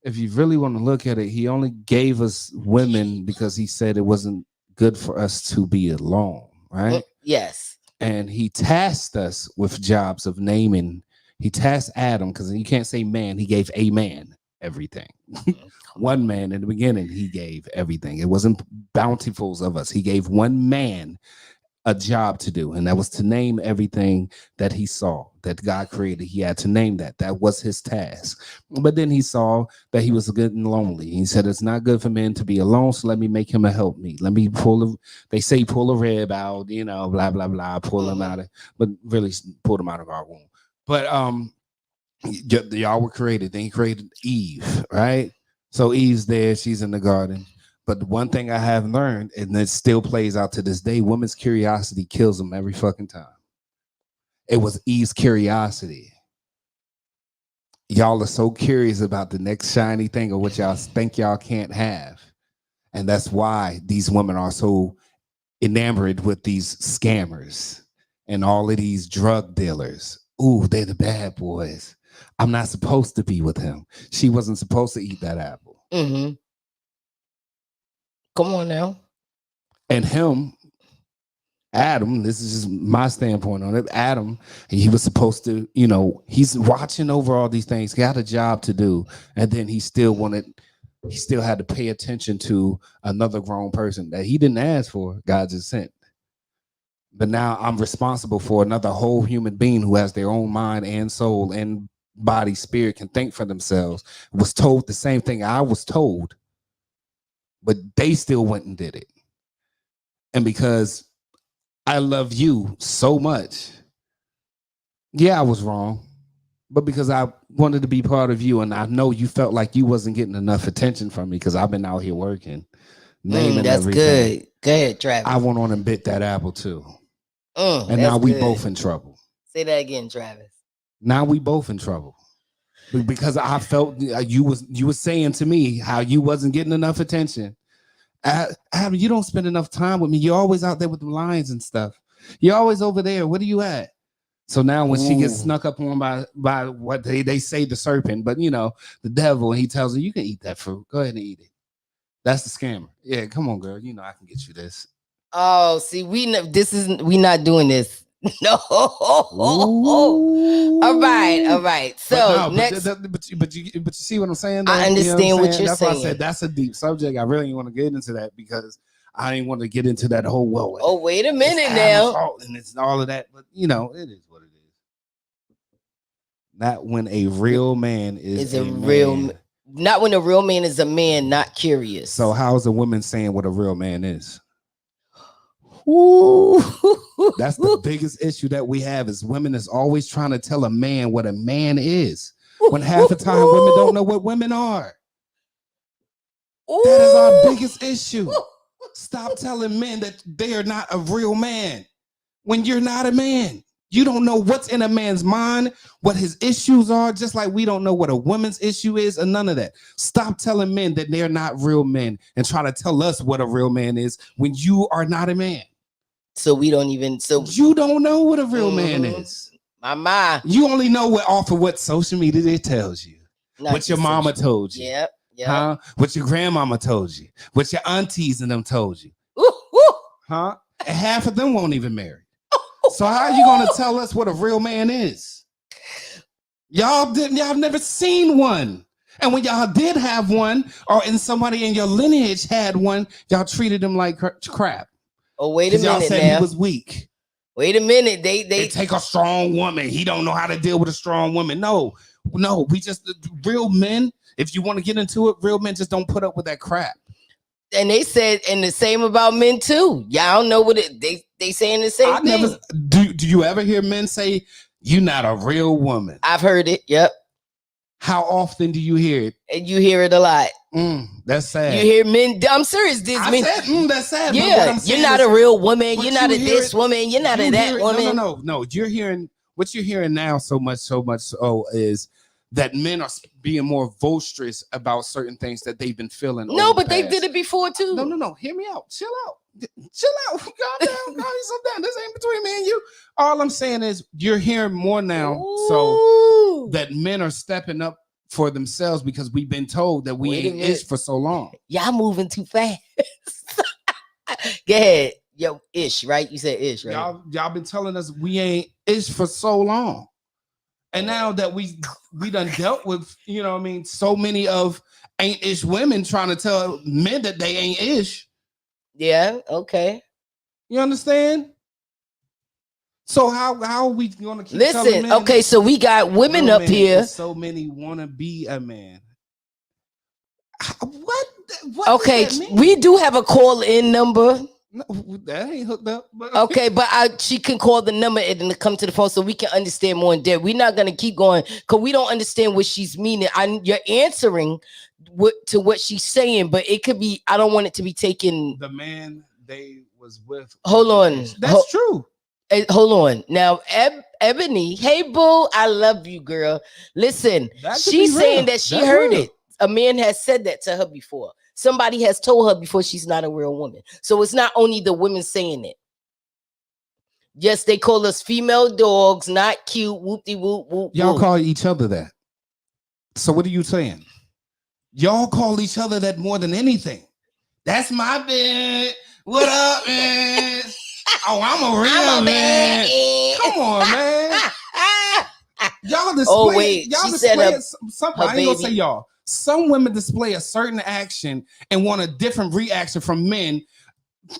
Speaker 3: if you really want to look at it, he only gave us women because he said it wasn't good for us to be alone, right?
Speaker 1: Yes.
Speaker 3: And he tasked us with jobs of naming. He tasked Adam because you can't say man. He gave a man everything. One man in the beginning, he gave everything. It wasn't bountifuls of us. He gave one man a job to do, and that was to name everything that he saw that God created. He had to name that. That was his task. But then he saw that he was getting lonely. He said, it's not good for men to be alone, so let me make him a helpmeet. Let me they say pull a rib out, blah, blah, blah, pull him out of, but really pull him out of our womb. But y'all were created. Then he created Eve, right? So Eve's there. She's in the garden. But the one thing I have learned, and it still plays out to this day, women's curiosity kills them every fucking time. It was Eve's curiosity. Y'all are so curious about the next shiny thing or what y'all think y'all can't have. And that's why these women are so enamored with these scammers and all of these drug dealers. Ooh, they're the bad boys. I'm not supposed to be with him. She wasn't supposed to eat that apple.
Speaker 1: Come on now.
Speaker 3: And him, Adam, this is just my standpoint on it. Adam, he was supposed to, he's watching over all these things, got a job to do, and then he still had to pay attention to another grown person that he didn't ask for. God just sent. But now I'm responsible for another whole human being who has their own mind and soul and body, spirit, can think for themselves. Was told the same thing I was told, but they still went and did it. And because I love you so much, yeah, I was wrong, but because I wanted to be part of you, and I know you felt like you wasn't getting enough attention from me because I've been out here working, naming
Speaker 1: that's
Speaker 3: everything.
Speaker 1: Good. Go ahead, Travis.
Speaker 3: I went on and bit that apple too, and now we both in trouble.
Speaker 1: Say that again, Travis.
Speaker 3: Now we both in trouble because I felt you was saying to me how you wasn't getting enough attention. Adam, you don't spend enough time with me. You're always out there with the lions and stuff. You're always over there. What are you at? So now when she gets snuck up on by what they say the serpent, but the devil, and he tells her, you can eat that fruit. Go ahead and eat it. That's the scammer. Yeah, come on, girl. I can get you this.
Speaker 1: Oh, see, we not doing this. No.
Speaker 3: Ooh.
Speaker 1: All right. So next,
Speaker 3: but you see what I'm saying? Though?
Speaker 1: I understand what you're
Speaker 3: that's
Speaker 1: saying.
Speaker 3: Why I said that's a deep subject. I really didn't want to get into that because I didn't want to get into that whole
Speaker 1: Oh, wait a minute now.
Speaker 3: And it's all of that, but it is what it is. Not when a real man is
Speaker 1: Is a
Speaker 3: a
Speaker 1: real,
Speaker 3: man.
Speaker 1: not when a real man is a man, not curious.
Speaker 3: So how's a woman saying what a real man is?
Speaker 1: Ooh.
Speaker 3: That's the biggest issue that we have is women is always trying to tell a man what a man is. When half the time women don't know what women are. That is our biggest issue. Stop telling men that they are not a real man when you're not a man. You don't know what's in a man's mind, what his issues are, just like we don't know what a woman's issue is, or none of that. Stop telling men that they're not real men and try to tell us what a real man is when you are not a man.
Speaker 1: So we don't even. So
Speaker 3: you don't know what a real man is.
Speaker 1: My.
Speaker 3: You only know what off of what social media tells you,
Speaker 1: Not
Speaker 3: what your
Speaker 1: just
Speaker 3: mama
Speaker 1: social-
Speaker 3: told you,
Speaker 1: Yep. Yep.
Speaker 3: huh? What your grandmama told you, what your aunties and them told you,
Speaker 1: Ooh, ooh.
Speaker 3: huh? And half of them won't even marry. So how are you gonna tell us what a real man is? Y'all never seen one. And when y'all did have one, or in somebody in your lineage had one, y'all treated him like crap.
Speaker 1: Oh, wait a
Speaker 3: Y'all
Speaker 1: minute
Speaker 3: said
Speaker 1: now.
Speaker 3: he was weak.
Speaker 1: Wait a minute. They
Speaker 3: It take a strong woman. He don't know how to deal with a strong woman. No, we just real men. If you want to get into it, real men just don't put up with that crap.
Speaker 1: and they said, and the same about men too. Y'all know what they saying the same thing.
Speaker 3: Never do you ever hear men say you're not a real woman?
Speaker 1: I've heard it. Yep.
Speaker 3: How often do you hear it?
Speaker 1: And you hear it a lot.
Speaker 3: That's sad.
Speaker 1: You hear men. I'm serious. This
Speaker 3: I
Speaker 1: men.
Speaker 3: said, that's sad.
Speaker 1: Yeah, you're not a real woman. You're not a this woman. You're not a that woman.
Speaker 3: No. You're hearing what you're hearing now so much so is that men are being more boisterous about certain things that they've been feeling.
Speaker 1: No, but they did it before too.
Speaker 3: No. Hear me out. Chill out. Calm down. This ain't between me and you. All I'm saying is you're hearing more now.
Speaker 1: Ooh.
Speaker 3: So that men are stepping up for themselves because we've been told that we ain't ish for so long.
Speaker 1: Y'all moving too fast. Go ahead. Yo, ish, right? You said ish, right?
Speaker 3: Y'all been telling us we ain't ish for so long. And now that we done dealt with, so many of ain't ish women trying to tell men that they ain't ish.
Speaker 1: Yeah, okay.
Speaker 3: You understand? So how are we gonna keep
Speaker 1: listen? Okay, so we got women up here.
Speaker 3: So many want to be a man. What
Speaker 1: okay, we do have a call-in number.
Speaker 3: No, that ain't hooked up. But
Speaker 1: okay, but she can call the number and come to the phone so we can understand more in depth. We're not gonna keep going because we don't understand what she's meaning. You're answering to what she's saying, but it could be. I don't want it to be taken.
Speaker 3: The man they was with.
Speaker 1: Hold on,
Speaker 3: that's true.
Speaker 1: Hold on. Now, Ebony, hey boo, I love you, girl. Listen, she's saying that she heard it. A man has said that to her before. Somebody has told her before she's not a real woman. So it's not only the women saying it. Yes, they call us female dogs, not cute. Whoop-de whoop whoop.
Speaker 3: Y'all call each other that. So what are you saying? Y'all call each other that more than anything. That's my bed. What up, man? Oh, I'm a real man. Come on, man. Y'all display. Y'all display something. I ain't gonna say y'all. Some women display a certain action and want a different reaction from men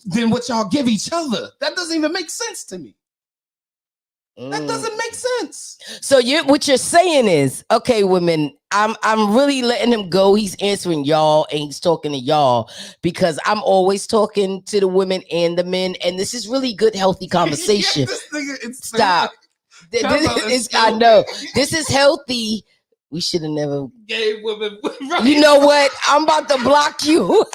Speaker 3: than what y'all give each other. That doesn't even make sense to me. That doesn't make sense.
Speaker 1: So what you're saying is, okay, women, I'm really letting him go. He's answering y'all and he's talking to y'all because I'm always talking to the women and the men, and this is really good, healthy conversation. Stop. I know this is healthy. We should have never.
Speaker 3: Gay women.
Speaker 1: You know what? I'm about to block you.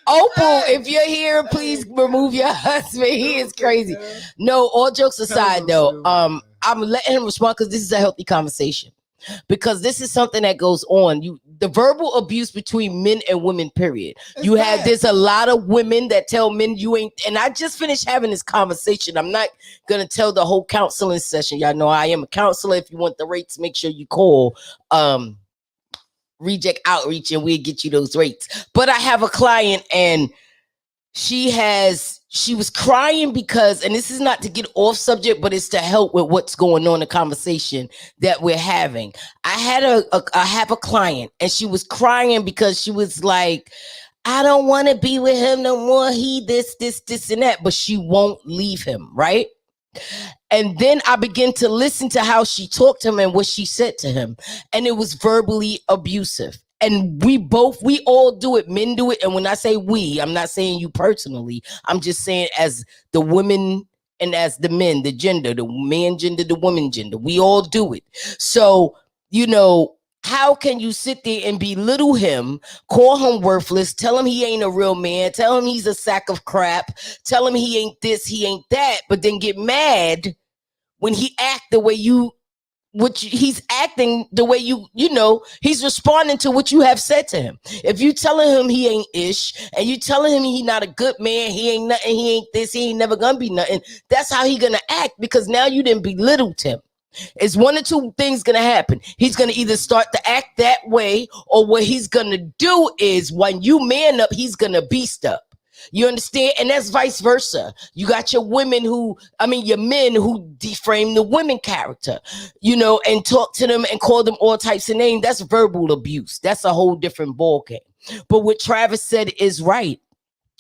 Speaker 1: Opal, if you're here, please remove your husband. He is crazy. No, all jokes aside, though, I'm letting him respond because this is a healthy conversation. Because this is something that goes on. The verbal abuse between men and women, period. There's a lot of women that tell men you ain't, and I just finished having this conversation. I'm not gonna tell the whole counseling session. Y'all know I am a counselor. If you want the rates, make sure you call Reject Outreach and we'll get you those rates. But I have a client and she was crying because, and this is not to get off subject, but it's to help with what's going on in the conversation that we're having. I have a client and she was crying because she was like, I don't want to be with him no more. He this, and that, but she won't leave him, right? And then I began to listen to how she talked to him and what she said to him. And it was verbally abusive. And we all do it. Men do it. And when I say we, I'm not saying you personally. I'm just saying as the women and as the men, the gender, the man gender, the woman gender. We all do it. So, how can you sit there and belittle him, call him worthless, tell him he ain't a real man, tell him he's a sack of crap, tell him he ain't this, he ain't that, but then get mad when he act the way he's acting the way he's responding to what you have said to him. If you telling him he ain't ish and you telling him he not a good man, he ain't nothing, he ain't this, he ain't never gonna be nothing, that's how he gonna act, because now you didn't belittled him. It's one or two things gonna happen. He's gonna either start to act that way, or what he's gonna do is when you man up, he's gonna beast up. You understand? And that's vice versa. You got your your men who deframe the women character, and talk to them and call them all types of names. That's verbal abuse. That's a whole different ball game. But what Travis said is right.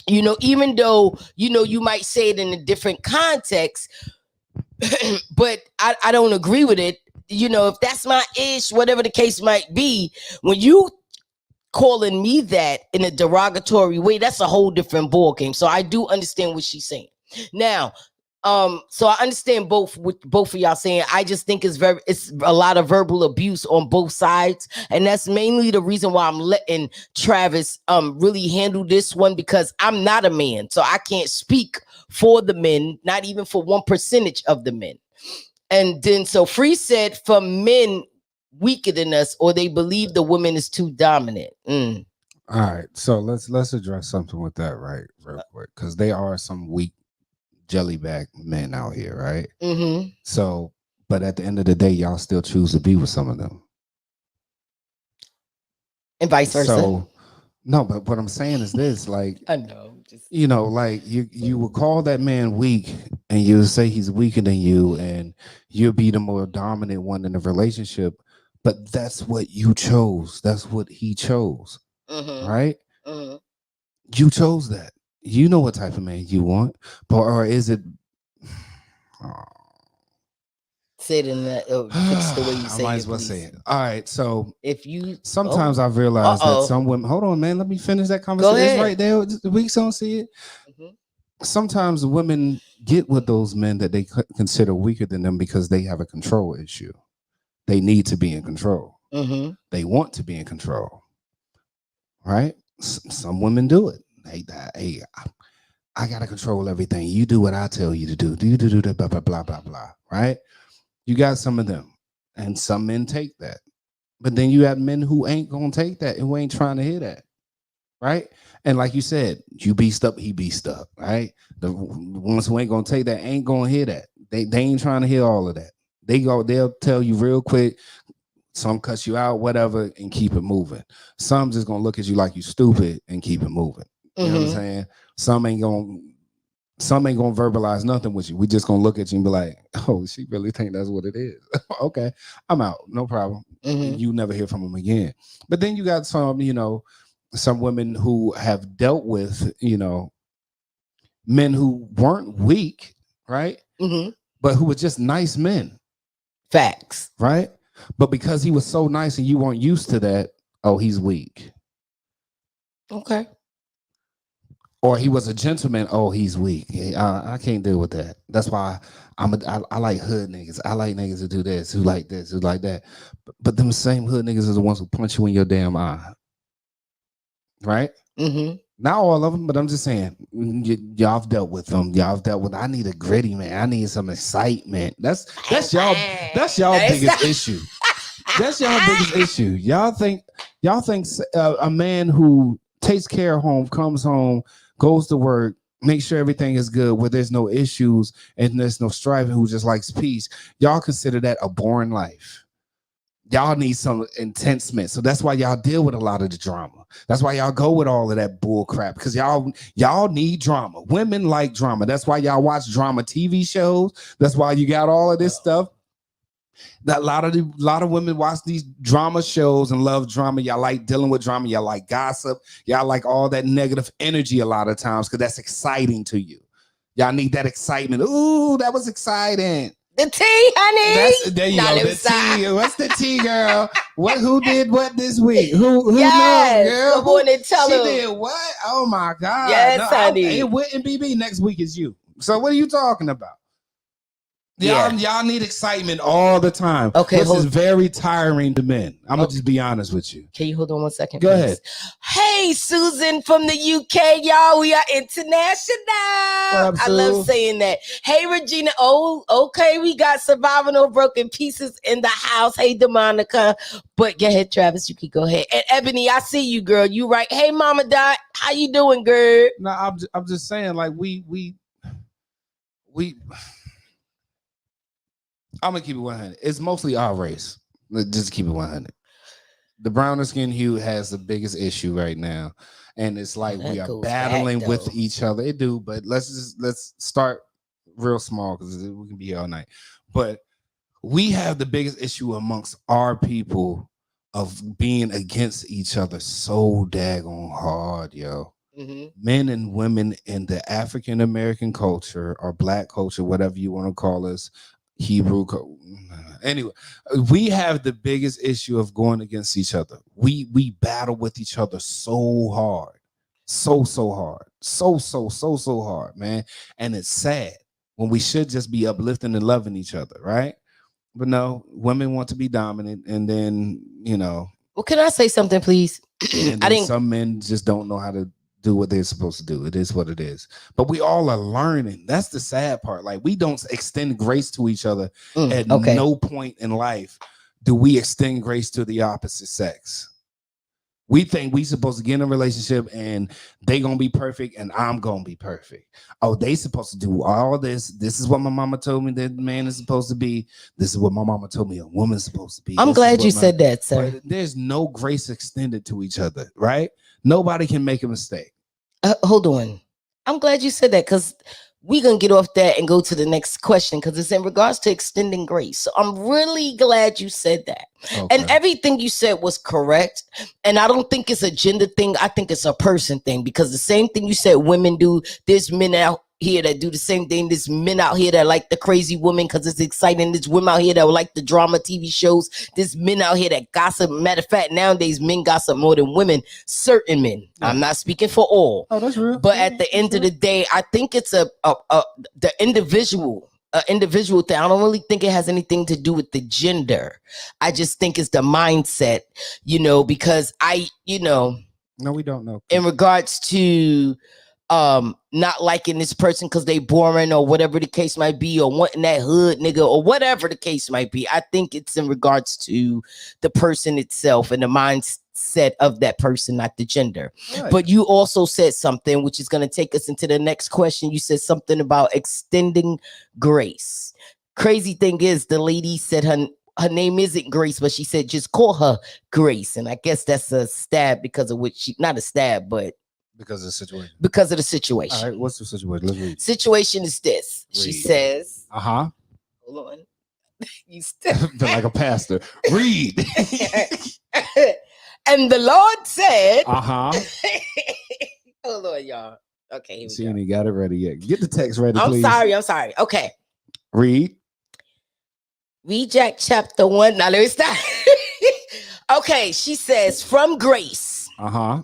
Speaker 1: Even though, you might say it in a different context, but I don't agree with it. If that's my ish, whatever the case might be, when you calling me that in a derogatory way, that's a whole different ball game. So I do understand what she's saying. Now, so I understand what both of y'all saying. I just think it's a lot of verbal abuse on both sides, and that's mainly the reason why I'm letting Travis really handle this one, because I'm not a man, so I can't speak for the men, not even for 1% of the men. And then so Free said, for men weaker than us, or they believe the woman is too dominant.
Speaker 3: All right, so let's address something with that real quick, because there are some weak jellyback men out here, right?
Speaker 1: Mm-hmm.
Speaker 3: So, but at the end of the day, y'all still choose to be with some of them,
Speaker 1: and vice versa.
Speaker 3: So, no, but what I'm saying is this: like,
Speaker 1: I know,
Speaker 3: like you would call that man weak, and you would say he's weaker than you, and you'll be the more dominant one in the relationship. But that's what you chose. That's what he chose, right?
Speaker 1: Mm-hmm.
Speaker 3: You chose that. You know what type of man you want, or is it?
Speaker 1: Say it in that. Fix the way you say it.
Speaker 3: I might as well say it. All right. So
Speaker 1: if you
Speaker 3: sometimes I've realized that some women. Hold on, man. Let me finish that conversation. It's right there. The weeks don't see it. Mm-hmm. Sometimes women get with those men that they consider weaker than them because they have a control issue. They need to be in control.
Speaker 1: Mm-hmm.
Speaker 3: They want to be in control. Right? Some women do it. Hey, I gotta control everything. You do what I tell you to do. Do that, blah blah blah blah blah. Right? You got some of them, and some men take that. But then you have men who ain't gonna take that and who ain't trying to hear that. Right? And like you said, you beast up, he beast up, right? The ones who ain't gonna take that ain't gonna hear that. They ain't trying to hear all of that. They'll tell you real quick, some cuss you out, whatever, and keep it moving. Some just gonna look at you like you stupid and keep it moving. You know what I'm saying? Some ain't gonna verbalize nothing with you. We just gonna look at you and be like, oh, she really think that's what it is. Okay, I'm out, no problem. You never hear from them again. But then you got some women who have dealt with, men who weren't weak, right? But who were just nice men.
Speaker 1: Facts.
Speaker 3: Right? But because he was so nice and you weren't used to that, oh, he's weak.
Speaker 1: Okay.
Speaker 3: Or he was a gentleman, oh, he's weak. I can't deal with that. That's why I like hood niggas. I like niggas who do this, who like this, who like that. But them same hood niggas are the ones who punch you in your damn eye. Right? Not all of them, but I'm just saying, y'all have dealt with them. Y'all have dealt with. I need a gritty man. I need some excitement. That's y'all. That's y'all biggest issue. That's y'all biggest issue. Y'all think a man who takes care of home, comes home, goes to work, makes sure everything is good, where there's no issues and there's no striving, who just likes peace. Y'all consider that a boring life. Y'all need some intensement. So that's why y'all deal with a lot of the drama. That's why y'all go with all of that bull crap, because y'all need drama. Women like drama. That's why y'all watch drama TV shows. That's why you got all of this stuff. That a lot of women watch these drama shows and love drama. Y'all like dealing with drama. Y'all like gossip. Y'all like all that negative energy a lot of times because that's exciting to you. Y'all need that excitement. Ooh, that was exciting.
Speaker 1: The tea, honey.
Speaker 3: There you
Speaker 1: Now
Speaker 3: go.
Speaker 1: let me
Speaker 3: The
Speaker 1: stop.
Speaker 3: tea. What's the tea, girl? Who did what this week? Who knows,
Speaker 1: Yes.
Speaker 3: girl?
Speaker 1: Come on and tell
Speaker 3: She
Speaker 1: them.
Speaker 3: did what? Oh my God.
Speaker 1: Yes,
Speaker 3: No,
Speaker 1: honey.
Speaker 3: it wouldn't be me. Next week is you. So what are you talking about?
Speaker 1: Yeah.
Speaker 3: Y'all need excitement all the time.
Speaker 1: Okay,
Speaker 3: This is very tiring to men. I'm gonna just be honest with you.
Speaker 1: Can you hold on 1 second?
Speaker 3: Go ahead.
Speaker 1: Hey, Susan from the UK, y'all. We are international.
Speaker 3: What up,
Speaker 1: I love
Speaker 3: Sue?
Speaker 1: saying that. Hey, Regina. Oh, okay. We got Surviving No Broken Pieces in the house. Hey, Demonica. But go ahead, Travis. You can go ahead. And Ebony, I see you, girl. You right. Hey, Mama Dot. How you doing, girl?
Speaker 3: No, I'm just saying, like we I'm gonna keep it 100. It's mostly our race. Just keep it 100. The browner skin hue has the biggest issue right now, and it's like
Speaker 1: That
Speaker 3: we are
Speaker 1: goes
Speaker 3: battling
Speaker 1: back,
Speaker 3: with
Speaker 1: though.
Speaker 3: each other. It do, but let's start real small because we can be here all night. But we have the biggest issue amongst our people of being against each other so daggone hard, yo.
Speaker 1: Mhm.
Speaker 3: Men and women in the African American culture or Black culture, whatever you want to call us, anyway, we have the biggest issue of going against each other. We battle with each other so hard, so hard, so hard, man. And it's sad when we should just be uplifting and loving each other, right? But no, women want to be dominant, and then
Speaker 1: Well, can I say something, please?
Speaker 3: and
Speaker 1: I
Speaker 3: then
Speaker 1: didn't.
Speaker 3: some men just don't know how to do what they're supposed to do. It is what it is. But we all are learning. That's the sad part. Like we don't extend grace to each other at
Speaker 1: Okay.
Speaker 3: no point in life do we extend grace to the opposite sex. We think we supposed to get in a relationship and they gonna be perfect and I'm gonna be perfect. Oh, they supposed to do all this. This is what my mama told me that man is supposed to be. This is what my mama told me a woman's supposed to be.
Speaker 1: I'm
Speaker 3: This is
Speaker 1: glad
Speaker 3: what
Speaker 1: you said that, sir.
Speaker 3: But there's no grace extended to each other, right? Nobody can make a mistake.
Speaker 1: Hold on. I'm glad you said that because we're going to get off that and go to the next question because it's in regards to extending grace. So I'm really glad you said that. And
Speaker 3: Okay.
Speaker 1: everything you said was correct. And I don't think it's a gender thing. I think it's a person thing because the same thing you said women do, there's men out here that do the same thing. There's men out here that like the crazy women because it's exciting. There's women out here that like the drama TV shows. There's men out here that gossip. Matter of fact, nowadays men gossip more than women. Certain men.
Speaker 3: Yeah.
Speaker 1: I'm not speaking for all.
Speaker 3: Oh, that's real.
Speaker 1: But at the end of the day, I think it's the individual thing. I don't really think it has anything to do with the gender. I just think it's the mindset, because
Speaker 3: No, we don't know.
Speaker 1: in regards to not liking this person because they boring or whatever the case might be, or wanting that hood nigga or whatever the case might be. I think it's in regards to the person itself and the mindset of that person, not the gender.
Speaker 3: Right.
Speaker 1: But you also said something which is going to take us into the next question. You said something about extending grace. Crazy thing is, the lady said her name isn't Grace, but she said just call her Grace, and I guess that's a stab because of which not a stab, but
Speaker 3: because of the situation.
Speaker 1: because of the situation.
Speaker 3: All right, what's the situation? Let's read.
Speaker 1: Situation is this. She
Speaker 3: Read.
Speaker 1: says,
Speaker 3: Uh-huh.
Speaker 1: hold on. You still
Speaker 3: Feel like a pastor. Read.
Speaker 1: and the Lord said,
Speaker 3: Uh-huh.
Speaker 1: hold on, y'all. Okay, here
Speaker 3: She
Speaker 1: we go.
Speaker 3: ain't got it ready yet. Get the text ready,
Speaker 1: I'm
Speaker 3: please.
Speaker 1: sorry. Okay.
Speaker 3: Read.
Speaker 1: Read Jack chapter 1. Now let me stop. Okay, she says, from grace,
Speaker 3: Uh-huh.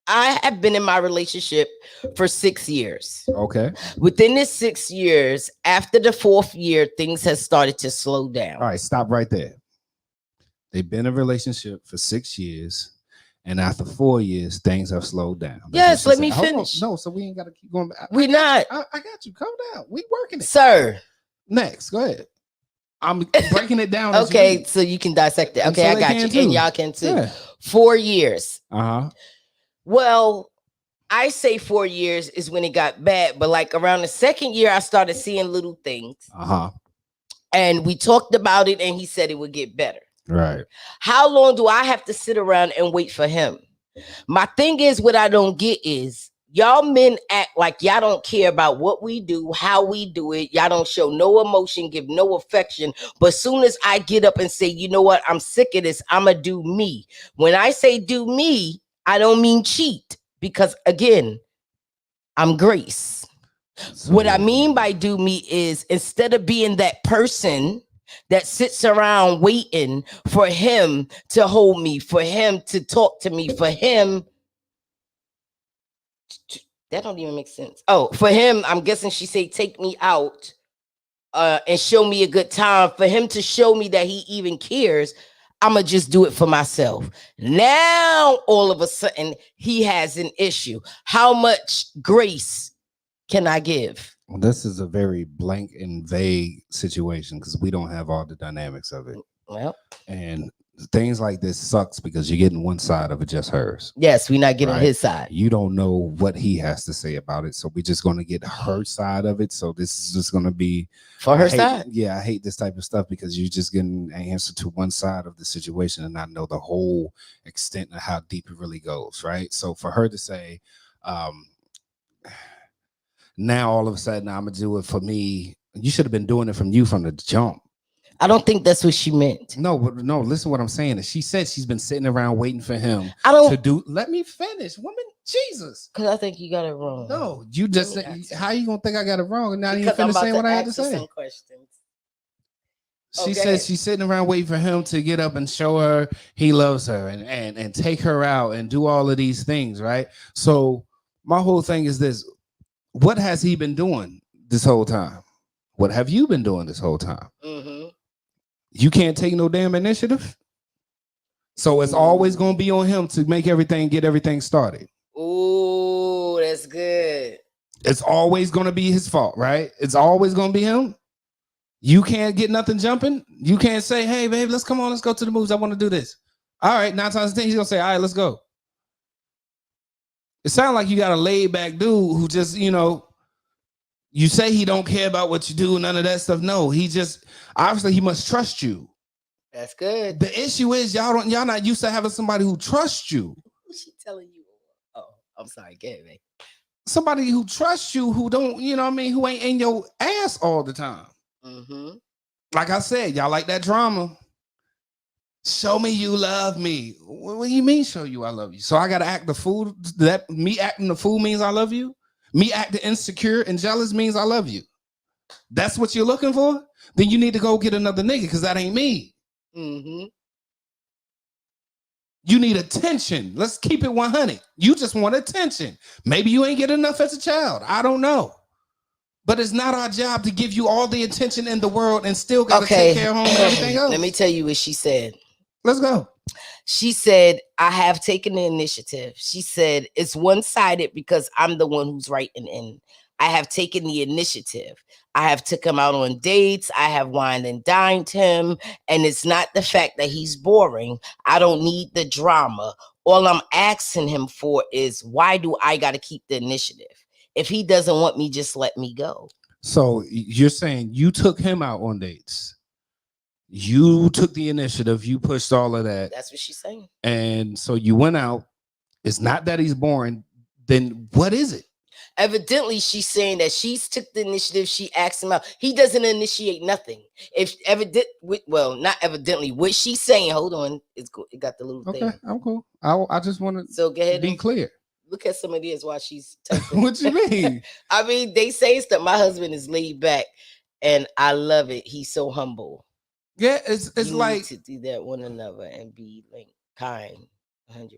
Speaker 1: I have been in my relationship for 6 years.
Speaker 3: Okay.
Speaker 1: Within this 6 years, after the 4th year, things have started to slow down.
Speaker 3: All right, stop right there. They've been in a relationship for 6 years, and after 4 years, things have slowed down.
Speaker 1: Yes, let me
Speaker 3: Hold on.
Speaker 1: finish.
Speaker 3: No, so we ain't got to keep going back.
Speaker 1: We're not.
Speaker 3: I got you. Calm down. We working it.
Speaker 1: Sir.
Speaker 3: Next, go ahead. I'm breaking it down.
Speaker 1: Okay, so you can dissect it.
Speaker 3: And
Speaker 1: Okay,
Speaker 3: so
Speaker 1: I
Speaker 3: they
Speaker 1: got
Speaker 3: can
Speaker 1: you.
Speaker 3: too.
Speaker 1: And y'all can too.
Speaker 3: Yeah.
Speaker 1: 4 years.
Speaker 3: Uh-huh.
Speaker 1: Well, I say 4 years is when it got bad, but like around the 2nd year, I started seeing little things.
Speaker 3: Uh-huh.
Speaker 1: And we talked about it, and he said it would get better.
Speaker 3: Right.
Speaker 1: How long do I have to sit around and wait for him? My thing is, what I don't get is y'all men act like y'all don't care about what we do, how we do it. Y'all don't show no emotion, give no affection. But soon as I get up and say, you know what, I'm sick of this, I'ma do me. When I say do me, I don't mean cheat, because again, I'm Grace. What I
Speaker 3: So
Speaker 1: mean by do me is instead of being that person that sits around waiting for him to hold me, for him to talk to me, for him that don't even make sense. Oh, for him, I'm guessing she say take me out and show me a good time. For him to show me that he even cares, I'ma just do it for myself. Now all of a sudden he has an issue. How much grace can I give?
Speaker 3: well, this is a very blank and vague situation because we don't have all the dynamics of it.
Speaker 1: Well,
Speaker 3: And things like this sucks because you're getting one side of it, just hers.
Speaker 1: yes, we're not getting
Speaker 3: Right.
Speaker 1: his side.
Speaker 3: You don't know what he has to say about it. So we're just going to get her side of it. So this is just going to be
Speaker 1: For her
Speaker 3: I hate,
Speaker 1: side.
Speaker 3: yeah, I hate this type of stuff because you're just getting an answer to one side of the situation and not know the whole extent of how deep it really goes. Right. So for her to say, now all of a sudden I'm gonna do it for me. You should have been doing it from the jump.
Speaker 1: I don't think that's what she meant.
Speaker 3: No, but no, listen what I'm saying. She said she's been sitting around waiting for him
Speaker 1: I don't
Speaker 3: to do. Let me finish, woman. Jesus.
Speaker 1: because I think you got it wrong.
Speaker 3: No, you just
Speaker 1: Let me ask
Speaker 3: how you gonna think I got it wrong and not even
Speaker 1: because I'm
Speaker 3: finish
Speaker 1: about
Speaker 3: saying
Speaker 1: to
Speaker 3: what I had to
Speaker 1: ask you
Speaker 3: say?
Speaker 1: some questions.
Speaker 3: She
Speaker 1: Okay.
Speaker 3: says she's sitting around waiting for him to get up and show her he loves her and take her out and do all of these things, right? So my whole thing is this: what has he been doing this whole time? What have you been doing this whole time?
Speaker 1: Mm-hmm.
Speaker 3: You can't take no damn initiative. So it's always going to be on him to get everything started.
Speaker 1: Ooh, that's good.
Speaker 3: It's always going to be his fault, right? It's always going to be him. You can't get nothing jumping. You can't say, hey, babe, let's go to the movies. I want to do this. All right, 9 times out of 10, he's going to say, all right, let's go. It sounds like you got a laid back dude who just, you say he don't care about what you do, none of that stuff. No, he just, obviously he must trust you.
Speaker 1: That's good.
Speaker 3: The issue is y'all not used to having somebody who trusts you.
Speaker 1: Who's she telling you? Oh, I'm sorry. Get me.
Speaker 3: Somebody who trusts you, who don't, who ain't in your ass all the time.
Speaker 1: Mm-hmm.
Speaker 3: Like I said, y'all like that drama. Show me you love me. What do you mean show you I love you? So I gotta act the fool. That me acting the fool means I love you? Me acting insecure and jealous means I love you. That's what you're looking for? Then you need to go get another nigga because that ain't me.
Speaker 1: Mm-hmm.
Speaker 3: You need attention. Let's keep it 100. You just want attention. Maybe you ain't get enough as a child. I don't know. But it's not our job to give you all the attention in the world and still got to take care of home and everything else.
Speaker 1: Let me tell you what she said.
Speaker 3: Let's go.
Speaker 1: She said, I have taken the initiative. She said, it's one-sided because I'm the one who's writing in. I have taken the initiative. I have took him out on dates. I have wined and dined him. And it's not the fact that he's boring. I don't need the drama. All I'm asking him for is, why do I got to keep the initiative? If he doesn't want me, just let me go.
Speaker 3: So you're saying you took him out on dates. You took the initiative. You pushed all of that.
Speaker 1: That's what she's saying.
Speaker 3: And so you went out. It's not that he's boring. Then what is it?
Speaker 1: Evidently, she's saying that she's took the initiative. She asked him out. He doesn't initiate nothing. If not evidently. What she's saying, hold on, it's cool. It got the little thing.
Speaker 3: Okay, I'm cool. I just want
Speaker 1: So go ahead
Speaker 3: to be
Speaker 1: and
Speaker 3: clear.
Speaker 1: look at some of this while she's typing.
Speaker 3: What you mean?
Speaker 1: I mean, they say stuff. My husband is laid back, and I love it. He's so humble.
Speaker 3: Yeah, it's
Speaker 1: You
Speaker 3: like
Speaker 1: need to do that one another and be like kind. 100%.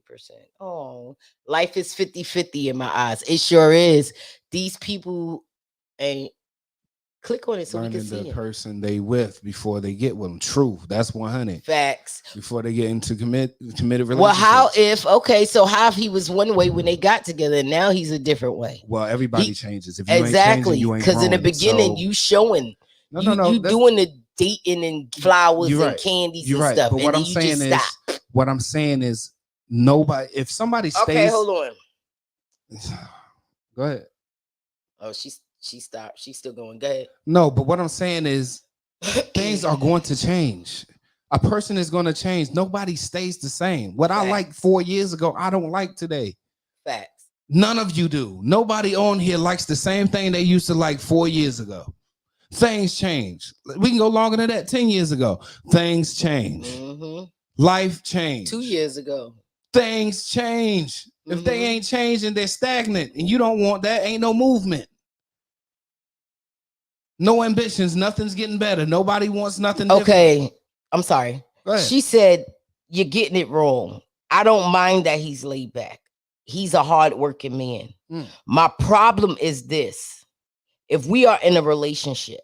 Speaker 1: Oh, life is 50-50 in my eyes. It sure is. These people ain't click on it so we can
Speaker 3: learning
Speaker 1: see
Speaker 3: the
Speaker 1: it.
Speaker 3: person they with before they get with them. Truth. That's 100.
Speaker 1: Facts.
Speaker 3: Before they get into committed relationships.
Speaker 1: Well, how if he was one way when they got together and now he's a different way?
Speaker 3: Well, everybody changes. If you
Speaker 1: Exactly.
Speaker 3: ain't changing, you ain't
Speaker 1: Because in the
Speaker 3: growing.
Speaker 1: beginning,
Speaker 3: So,
Speaker 1: you showing you doing the dating and flowers
Speaker 3: You're
Speaker 1: and
Speaker 3: right.
Speaker 1: candies
Speaker 3: You're
Speaker 1: and
Speaker 3: right.
Speaker 1: stuff.
Speaker 3: But
Speaker 1: And
Speaker 3: what
Speaker 1: then
Speaker 3: I'm
Speaker 1: you
Speaker 3: saying
Speaker 1: just
Speaker 3: is,
Speaker 1: stop.
Speaker 3: what I'm saying is, nobody. If somebody stays,
Speaker 1: Okay, hold on.
Speaker 3: Go ahead.
Speaker 1: Oh, she stopped. She's still going. Go ahead.
Speaker 3: No, but what I'm saying is, things are going to change. A person is going to change. Nobody stays the same. What I liked 4 years ago, I don't like today.
Speaker 1: Facts.
Speaker 3: None of you do. Nobody on here likes the same thing they used to like 4 years ago. Things change. We can go longer than that. 10 years ago, things change.
Speaker 1: Mm-hmm.
Speaker 3: Life changed.
Speaker 1: 2 years ago.
Speaker 3: Things change. If they ain't changing, they're stagnant. And you don't want that. Ain't no movement. No ambitions. Nothing's getting better. Nobody wants nothing different.
Speaker 1: Okay, I'm sorry.
Speaker 3: Go ahead.
Speaker 1: She said, you're getting it wrong. I don't mind that he's laid back. He's a hardworking man.
Speaker 3: Mm.
Speaker 1: My problem is this. If we are in a relationship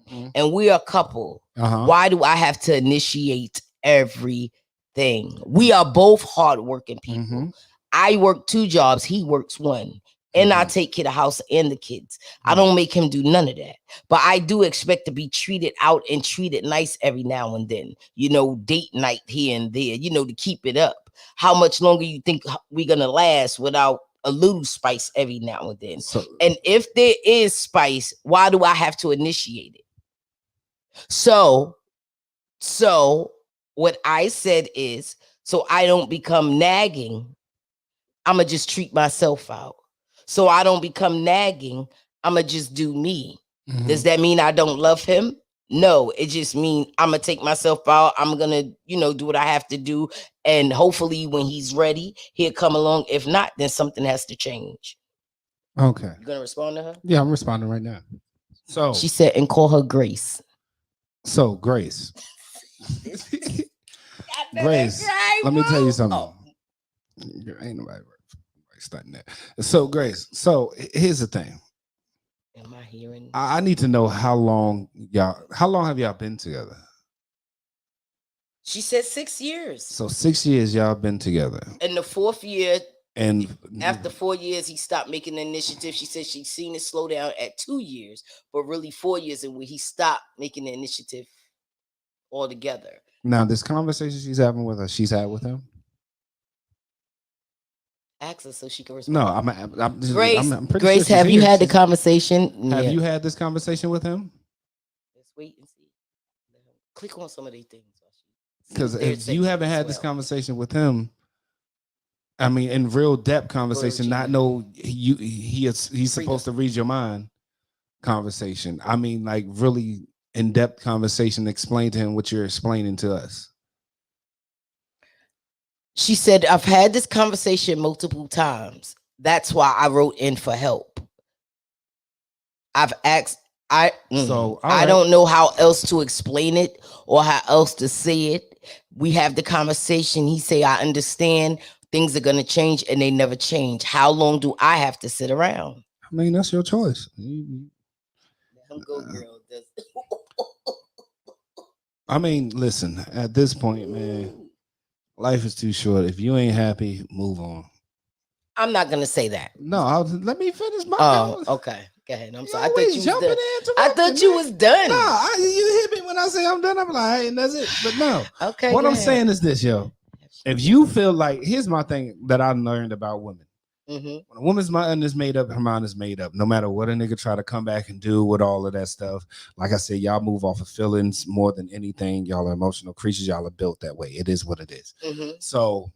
Speaker 3: Mhm.
Speaker 1: and we are a couple,
Speaker 3: Uh-huh.
Speaker 1: why do I have to initiate everything? We are both hardworking people.
Speaker 3: Mhm.
Speaker 1: I work 2 jobs, he works 1. And I
Speaker 3: Mhm.
Speaker 1: take care of the house and the kids. I
Speaker 3: Mm.
Speaker 1: don't make him do none of that. But I do expect to be treated out and treated nice every now and then. You know, date night here and there, you know, to keep it up. How much longer you think we're going to last without a little spice every now and then?
Speaker 3: So
Speaker 1: And if there is spice, why do I have to initiate it? So what I said is, so I don't become nagging, I'ma just treat myself out. So I don't become nagging, I'ma just do me. Does
Speaker 3: mhm.
Speaker 1: that mean I don't love him? No, it just means I'm gonna take myself out. I'm gonna, do what I have to do. And hopefully when he's ready, he'll come along. If not, then something has to change.
Speaker 3: Okay.
Speaker 1: You gonna respond to her?
Speaker 3: Yeah, I'm responding right now. So
Speaker 1: She said, and call her Grace.
Speaker 3: Grace. Grace, let me tell you something.
Speaker 1: Oh,
Speaker 3: Ain't nobody studying that. So Grace, here's the thing.
Speaker 1: am I hearing?
Speaker 3: I need to know how long have y'all been together?
Speaker 1: She said 6 years.
Speaker 3: So 6 years y'all been together.
Speaker 1: In the 4th year,
Speaker 3: And
Speaker 1: after 4 years, he stopped making the initiative. She said she's seen it slow down at 2 years, but really 4 years in where he stopped making the initiative altogether.
Speaker 3: now this conversation she's having with her, she's had with him.
Speaker 1: Ask her so she can respond.
Speaker 3: No, I'm just,
Speaker 1: Grace,
Speaker 3: I'm pretty
Speaker 1: Grace,
Speaker 3: sure
Speaker 1: have
Speaker 3: she's
Speaker 1: you
Speaker 3: here.
Speaker 1: had the conversation?
Speaker 3: Have
Speaker 1: Yeah.
Speaker 3: you had this conversation with him?
Speaker 1: Let's wait and see. Click on some of these things.
Speaker 3: Because if you haven't had this conversation with him, I mean, in real depth conversation, not no he's supposed to read your mind conversation. I mean, like really in depth conversation. Explain to him what you're explaining to us.
Speaker 1: She said, I've had this conversation multiple times. That's why I wrote in for help. I've asked, I don't know how else to explain it or how else to say it. We have the conversation. He say, I understand things are going to change, and they never change. How long do I have to sit around?
Speaker 3: I mean, that's your choice.
Speaker 1: Let him go, girl.
Speaker 3: I mean, listen, at this point, man, life is too short. If you ain't happy, move on.
Speaker 1: I'm not gonna say that.
Speaker 3: No, let me finish my.
Speaker 1: Oh, okay. Go ahead. I'm sorry. I thought you was
Speaker 3: jumping
Speaker 1: done.
Speaker 3: in.
Speaker 1: I thought you was done.
Speaker 3: No, you hit me when I say I'm done. I'm like, hey, and that's it. But no.
Speaker 1: Okay.
Speaker 3: What I'm saying is this, yo. If you feel like, here's my thing that I learned about women. When a woman's mind is made up, her mind is made up. No matter what a nigga try to come back and do with all of that stuff. Like I said, y'all move off of feelings more than anything. Y'all are emotional creatures. Y'all are built that way. It is what it is. So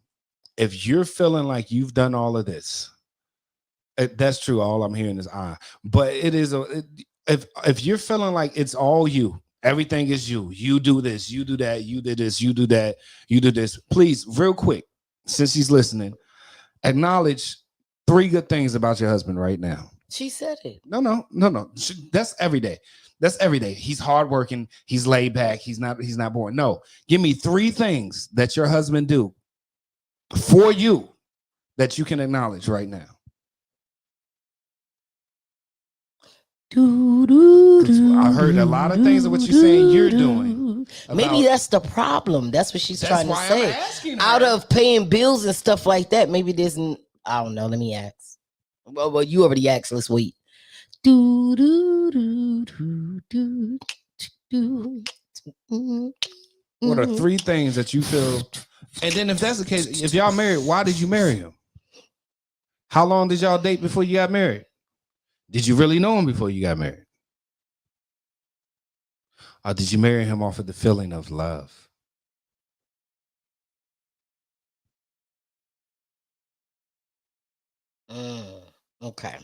Speaker 3: if you're feeling like you've done all of this, that's true. All I'm hearing is but it is if you're feeling like it's all you, everything is you. You do this, you do that, you did this, you do that, you do this. Please, real quick, since she's listening, acknowledge 3 good things about your husband right now.
Speaker 1: She said it.
Speaker 3: No. That's every day. That's every day. He's hardworking. He's laid back. He's not boring. No, give me 3 things that your husband do for you that you can acknowledge right now. I heard a lot of things of what you're saying you're doing.
Speaker 1: Maybe that's the problem. That's what she's trying to say. Out of paying bills and stuff like that, maybe there's I don't know. Let me ask. Well, you already asked. Let's wait.
Speaker 3: What are 3 things that you feel? And then if that's the case, if y'all married, why did you marry him? How long did y'all date before you got married? Did you really know him before you got married? Or did you marry him off of the feeling of love?
Speaker 1: Okay.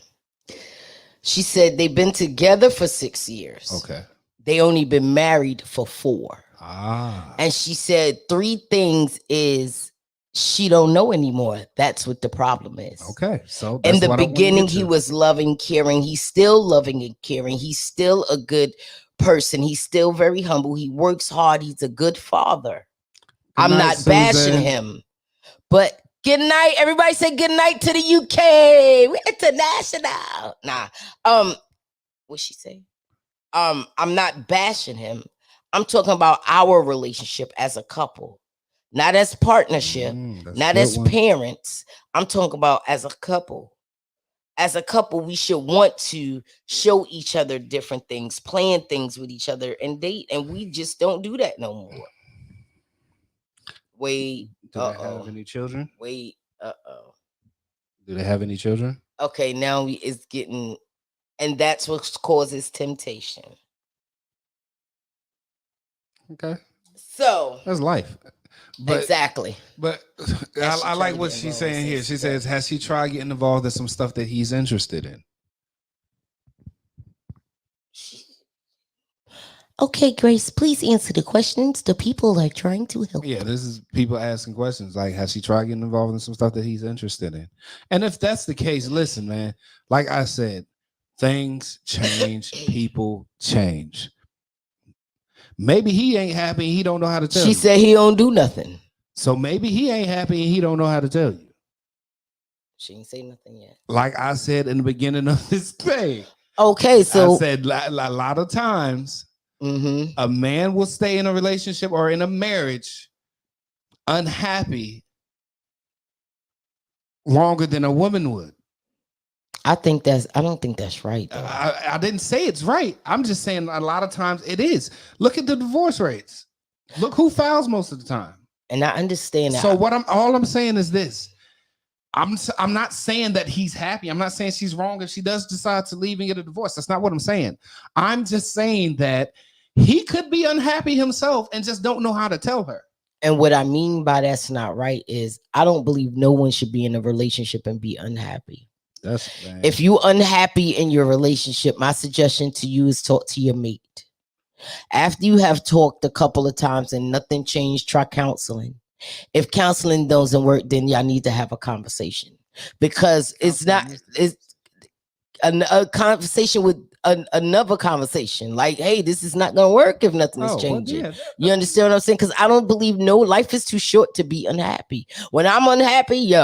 Speaker 1: She said they've been together for 6 years.
Speaker 3: Okay.
Speaker 1: They only been married for 4.
Speaker 3: Ah.
Speaker 1: And she said 3 things is She don't know anymore. That's what the problem is.
Speaker 3: Okay, so
Speaker 1: In
Speaker 3: that's
Speaker 1: the
Speaker 3: what I want to
Speaker 1: beginning,
Speaker 3: get
Speaker 1: he
Speaker 3: to.
Speaker 1: was loving, caring. He's still loving and caring. He's still a good person. He's still very humble. He works hard. He's a good father.
Speaker 3: Good
Speaker 1: I'm
Speaker 3: night,
Speaker 1: not bashing
Speaker 3: Susan.
Speaker 1: him. But good night. Everybody say good night to the UK. We're international. Nah. What she say? I'm not bashing him. I'm talking about our relationship as a couple, not as partnership,
Speaker 3: That's a
Speaker 1: not
Speaker 3: good
Speaker 1: as
Speaker 3: one.
Speaker 1: parents. I'm talking about as a couple. As a couple, we should want to show each other different things, plan things with each other, and date. And we just don't do that no more. Wait,
Speaker 3: Do they have any children?
Speaker 1: wait,
Speaker 3: Do they have any children?
Speaker 1: Okay, now it's getting, and that's what causes temptation.
Speaker 3: Okay,
Speaker 1: So
Speaker 3: that's life. But
Speaker 1: exactly.
Speaker 3: but
Speaker 1: Has she
Speaker 3: I
Speaker 1: tried
Speaker 3: like
Speaker 1: to
Speaker 3: what
Speaker 1: get
Speaker 3: she's
Speaker 1: involved with
Speaker 3: saying here.
Speaker 1: this?
Speaker 3: She
Speaker 1: Yeah.
Speaker 3: says, has he tried getting involved in some stuff that he's interested in?
Speaker 1: Okay, Grace, please answer the questions. The people are trying to help.
Speaker 3: Yeah, this is people asking questions like, has he tried getting involved in some stuff that he's interested in? And if that's the case, listen, man, like I said, things change, people change. Maybe he ain't happy and he don't know how to tell
Speaker 1: She
Speaker 3: you.
Speaker 1: said he don't do nothing.
Speaker 3: So maybe he ain't happy and he don't know how to tell you.
Speaker 1: She ain't say nothing yet.
Speaker 3: Like I said in the beginning of this thing,
Speaker 1: Okay,
Speaker 3: I
Speaker 1: so
Speaker 3: said a lot of times
Speaker 1: mhm.
Speaker 3: a man will stay in a relationship or in a marriage unhappy longer than a woman would.
Speaker 1: I don't think that's right though.
Speaker 3: I didn't say it's right. I'm just saying a lot of times it is. Look at the divorce rates. Look who files most of the time.
Speaker 1: And I understand that.
Speaker 3: So all I'm saying is this. I'm not saying that he's happy. I'm not saying she's wrong if she does decide to leave and get a divorce. That's not what I'm saying. I'm just saying that he could be unhappy himself and just don't know how to tell her.
Speaker 1: And what I mean by that's not right is I don't believe no one should be in a relationship and be unhappy.
Speaker 3: That's bad.
Speaker 1: If you unhappy in your relationship, my suggestion to you is talk to your mate. After you have talked a couple of times and nothing changed, try counseling. If counseling doesn't work, then y'all need to have a conversation because it's not it's a conversation with another conversation. Like, hey, this is not gonna work if nothing is changing.
Speaker 3: Yeah,
Speaker 1: You understand what I'm saying? Because I don't believe life is too short to be unhappy. When I'm unhappy,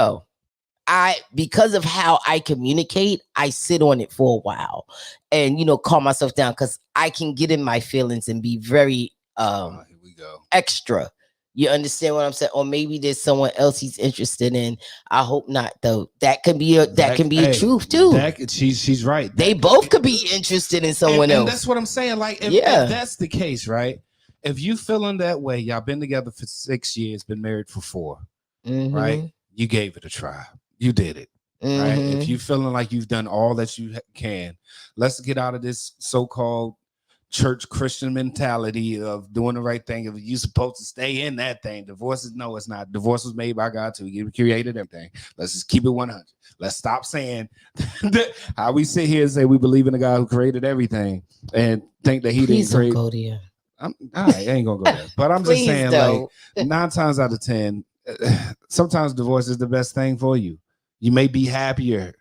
Speaker 1: because of how I communicate, I sit on it for a while and calm myself down because I can get in my feelings and be very
Speaker 3: here we go.
Speaker 1: extra. You understand what I'm saying? Or maybe there's someone else he's interested in. I hope not, though. That can be a truth too.
Speaker 3: She's right.
Speaker 1: They both could be interested in someone else.
Speaker 3: And that's what I'm saying. Like, if that's the case, right? If you feeling that way, y'all been together for 6 years, been married for 4, right? You gave it a try. You did it. Right? If you feeling like you've done all that you can, let's get out of this so-called church Christian mentality of doing the right thing. If you supposed to stay in that thing, no, it's not. Divorce was made by God too. He created everything. Let's just keep it 100. Let's stop saying how we sit here and say we believe in the God who created everything and think that he
Speaker 1: Please
Speaker 3: didn't create.
Speaker 1: Don't go there.
Speaker 3: I ain't gonna go there. But I'm just saying,
Speaker 1: don't.
Speaker 3: like 9 times out of 10, sometimes divorce is the best thing for you. You may be happier.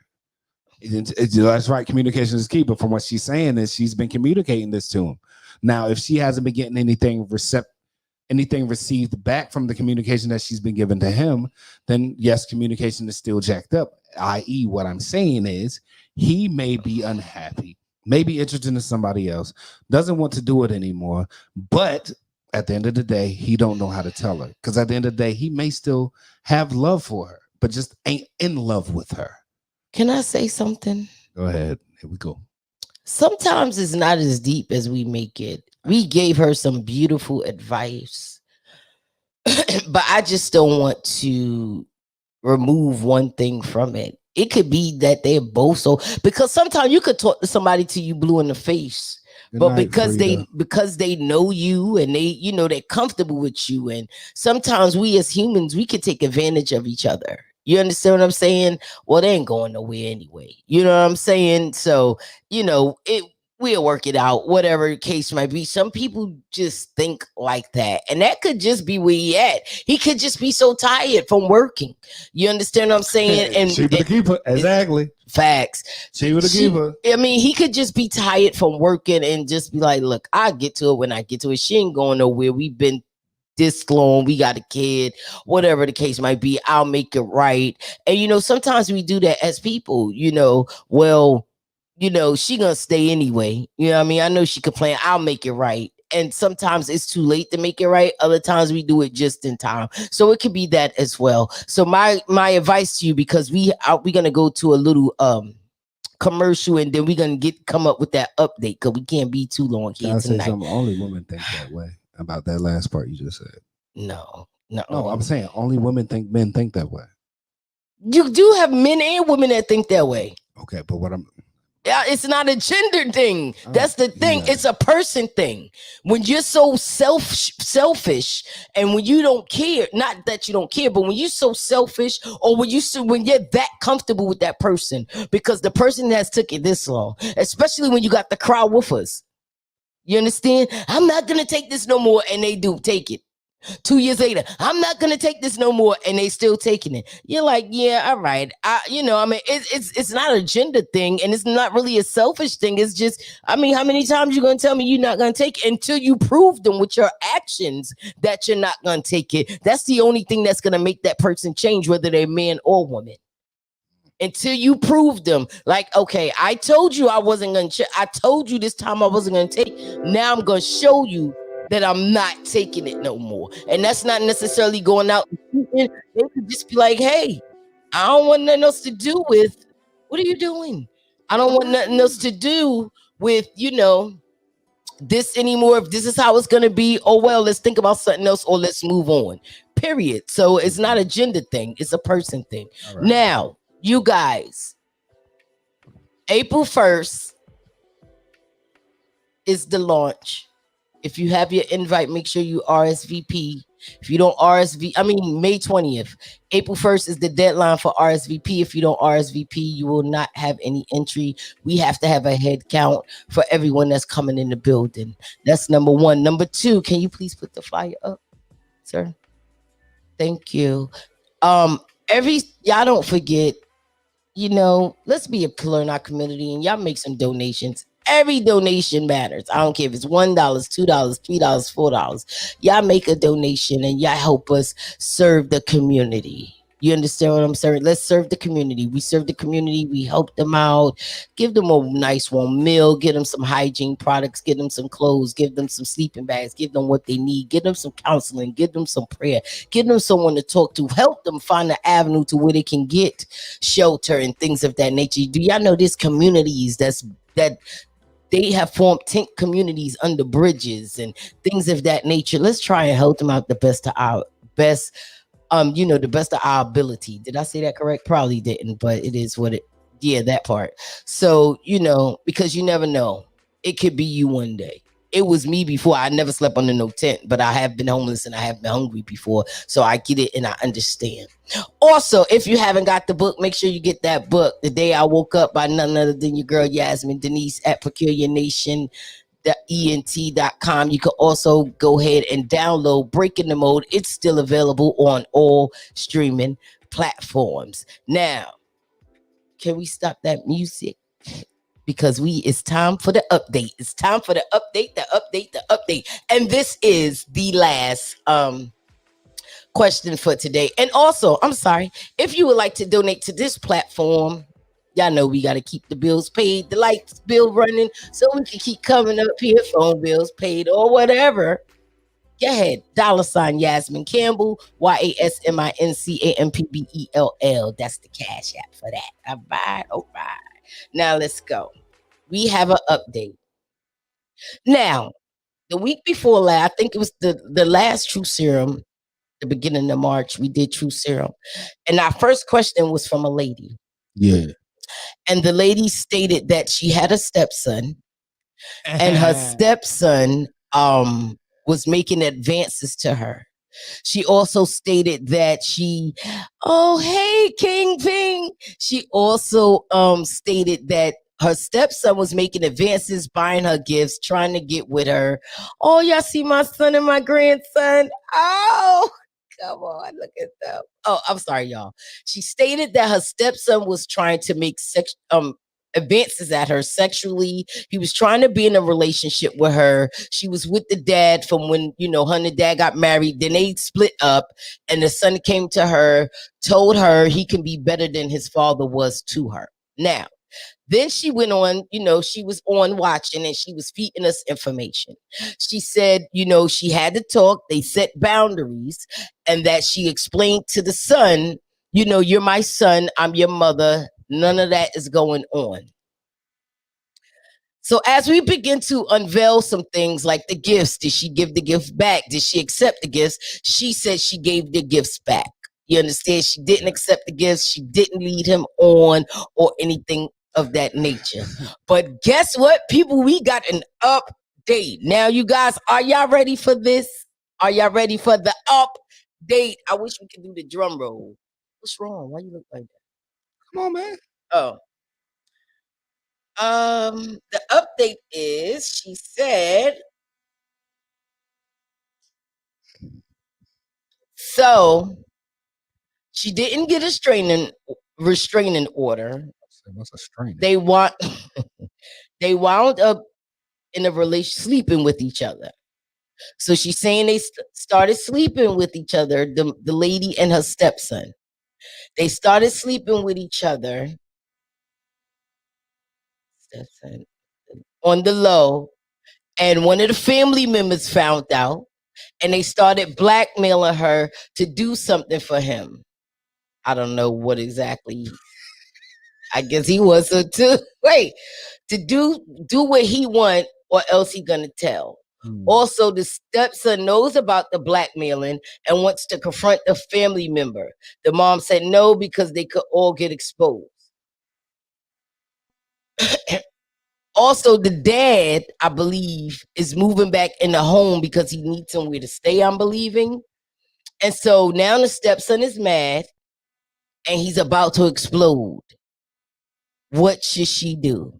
Speaker 3: That's right. Communication is key. But from what she's saying is she's been communicating this to him. Now, if she hasn't been getting anything received back from the communication that she's been given to him, then yes, communication is still jacked up. I.e., what I'm saying is he may be unhappy, maybe interested in somebody else, doesn't want to do it anymore. But at the end of the day, he don't know how to tell her. Because at the end of the day, he may still have love for her, but just ain't in love with her.
Speaker 1: Can I say something?
Speaker 3: Go ahead. Here we go.
Speaker 1: Sometimes it's not as deep as we make it. We gave her some beautiful advice, but I just don't want to remove one thing from it. It could be that they're both because sometimes you could talk to somebody till you blue in the face. But because they know you and they're comfortable with you, and sometimes we as humans we could take advantage of each other. You understand what I'm saying? Well, they ain't going nowhere anyway. You know what I'm saying? So we'll work it out, whatever the case might be. Some people just think like that. And that could just be where he at. He could just be so tired from working. You understand what I'm saying?
Speaker 3: She would keep her. Exactly.
Speaker 1: Facts.
Speaker 3: She would keep her.
Speaker 1: I mean, he could just be tired from working and just be like, look, I'll get to it when I get to it. She ain't going nowhere. We've been this long, we got a kid, whatever the case might be, I'll make it right. And sometimes we do that as people, well, she gonna stay anyway. You know what I mean? I know she complain, I'll make it right. And sometimes it's too late to make it right. Other times we do it just in time. So it could be that as well. So my advice to you, because we're gonna go to a little commercial, and then we're gonna come up with that update, because we can't be too long here tonight.
Speaker 3: Only women think that way about that last part you just said.
Speaker 1: No,
Speaker 3: I'm saying only women think men think that way.
Speaker 1: You do have men and women that think that way.
Speaker 3: Okay, but
Speaker 1: it's not a gender thing. That's the thing. Yeah. It's a person thing. When you're so selfish, and when you don't care, not that you don't care, but when you're so selfish, or when you're that comfortable with that person, because the person has took it this long, especially when you got the crowd woofers. You understand? I'm not going to take this no more. And they do take it. 2 years later, I'm not going to take this no more. And they still taking it. You're like, yeah, all right. It's not a gender thing. And it's not really a selfish thing. It's just, how many times you going to tell me you're not going to take it until you prove them with your actions that you're not going to take it? That's the only thing that's going to make that person change, whether they're man or woman. Until you prove them, like, okay, I told you I wasn't going to, I told you this time I wasn't going to take, now I'm going to show you that I'm not taking it no more. And that's not necessarily going out. They could just be like, hey, I don't want nothing else to do with, what are you doing? I don't want nothing else to do with, this anymore. If this is how it's going to be, oh, well, let's think about something else, or let's move on, period. So it's not a gender thing. It's a person thing. Right. Now, you guys, April 1st is the launch. If you have your invite, make sure you RSVP. If you don't May 20th. April 1st is the deadline for RSVP. If you don't RSVP, you will not have any entry. We have to have a head count for everyone that's coming in the building. That's number one. Number two, can you please put the flyer up, sir? Thank you. Y'all don't forget, let's be a pillar in our community, and y'all make some donations. Every donation matters. I don't care if it's $1, $2, $3, $4. Y'all make a donation and y'all help us serve the community. You understand what I'm saying? Let's serve the community. We serve the community. We help them out. Give them a nice warm meal. Give them some hygiene products. Give them some clothes. Give them some sleeping bags. Give them what they need. Give them some counseling. Give them some prayer. Give them someone to talk to. Help them find an avenue to where they can get shelter and things of that nature. Do y'all know there's communities that they have formed tent communities under bridges and things of that nature? Let's try and help them out the best of our ability. Did I say that correct? Probably didn't, but it is what it, yeah, that part. So, because you never know, it could be you one day. It was me before. I never slept under no tent, but I have been homeless and I have been hungry before. So I get it and I understand. Also, if you haven't got the book, make sure you get that book. The Day I Woke Up, by none other than your girl Yasmin Denise at PeculiarNation.ent.com. You can also go ahead and download Breaking the Mode. It's still available on all streaming platforms. Now, can we stop that music? Because it's time for the update. It's time for the update. And this is the last question for today. And also, I'm sorry, if you would like to donate to this platform, y'all know we got to keep the bills paid, the lights bill running, so we can keep coming up here, phone bills paid or whatever. Go ahead, $ Yasmin Campbell, YASMINCAMPBELL. That's the cash app for that. All right. Now let's go. We have an update. Now, the week before last, I think it was the last True Serum, the beginning of March, we did True Serum. And our first question was from a lady.
Speaker 3: Yeah.
Speaker 1: And the lady stated that she had a stepson, and her stepson was making advances to her. She also stated that hey, King Ping. She also stated that Her stepson was making advances, buying her gifts, trying to get with her. Oh, y'all see my son and my grandson? Oh, come on, look at them. Oh, I'm sorry, y'all. She stated that her stepson was trying to make advances at her sexually. He was trying to be in a relationship with her. She was with the dad from when, her and the dad got married. Then they split up, and the son came to her, told her he can be better than his father was to her. Now, then she went on, she was on watching and she was feeding us information. She said, she had to talk, they set boundaries, and that she explained to the son, you're my son, I'm your mother, none of that is going on. So as we begin to unveil some things like the gifts, did she give the gift back? Did she accept the gifts? She said she gave the gifts back. You understand? She didn't accept the gifts. She didn't lead him on or anything of that nature. But guess what, people? We got an update. Now, you guys, are y'all ready for this? Are y'all ready for the update? I wish we could do the drum roll. What's wrong? Why you look like that?
Speaker 3: Come on, man.
Speaker 1: Oh, the update is she said, so she didn't get a restraining order.
Speaker 3: What's a strain?
Speaker 1: They want they wound up in a relation sleeping with each other. So she's saying they started sleeping with each other, the lady and her stepson. They started sleeping with each other. Stepson on the low, and one of the family members found out, and they started blackmailing her to do something for him. I don't know what exactly. I guess he was to wait to do what he want, or else he gonna tell. Also, the stepson knows about the blackmailing and wants to confront the family member. The mom said no because they could all get exposed. Also, the dad, I believe, is moving back in the home because he needs somewhere to stay, I'm believing. And so now the stepson is mad and he's about to explode. What should she do?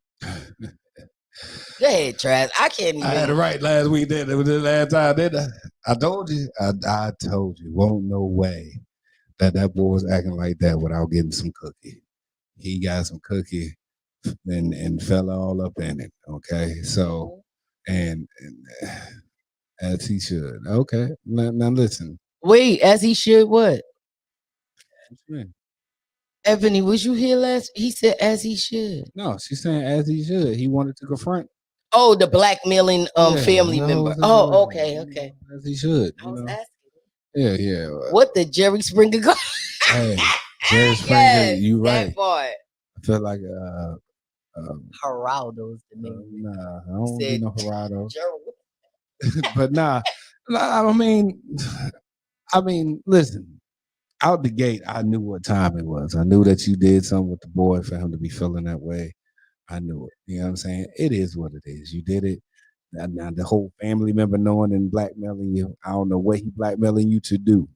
Speaker 1: Go ahead, Trav. I can't even.
Speaker 3: I had it right last week. It was the last time, didn't I? I told you. I told you. Won't no way that boy was acting like that without getting some cookie. He got some cookie and fell all up in it. Okay, so and as he should. Okay, now listen.
Speaker 1: Wait, as he should what?
Speaker 3: What you mean?
Speaker 1: Ebony, was you here last? He said as he should.
Speaker 3: No, she's saying as he should. He wanted to confront.
Speaker 1: Oh, the blackmailing family member. Oh, okay.
Speaker 3: As he should.
Speaker 1: I was asking.
Speaker 3: Yeah.
Speaker 1: What the Jerry Springer go?
Speaker 3: Hey, Jerry Springer,
Speaker 1: Yes,
Speaker 3: you right.
Speaker 1: that part.
Speaker 3: I feel like
Speaker 1: Geraldo's the name.
Speaker 3: nah, I don't
Speaker 1: Said
Speaker 3: do no Geraldo.
Speaker 1: Gerald.
Speaker 3: But nah, I mean, listen. Out the gate, I knew what time it was. I knew that you did something with the boy for him to be feeling that way. I knew it. You know what I'm saying? It is what it is. You did it. Now the whole family member knowing and blackmailing you. I don't know what he blackmailing you to do,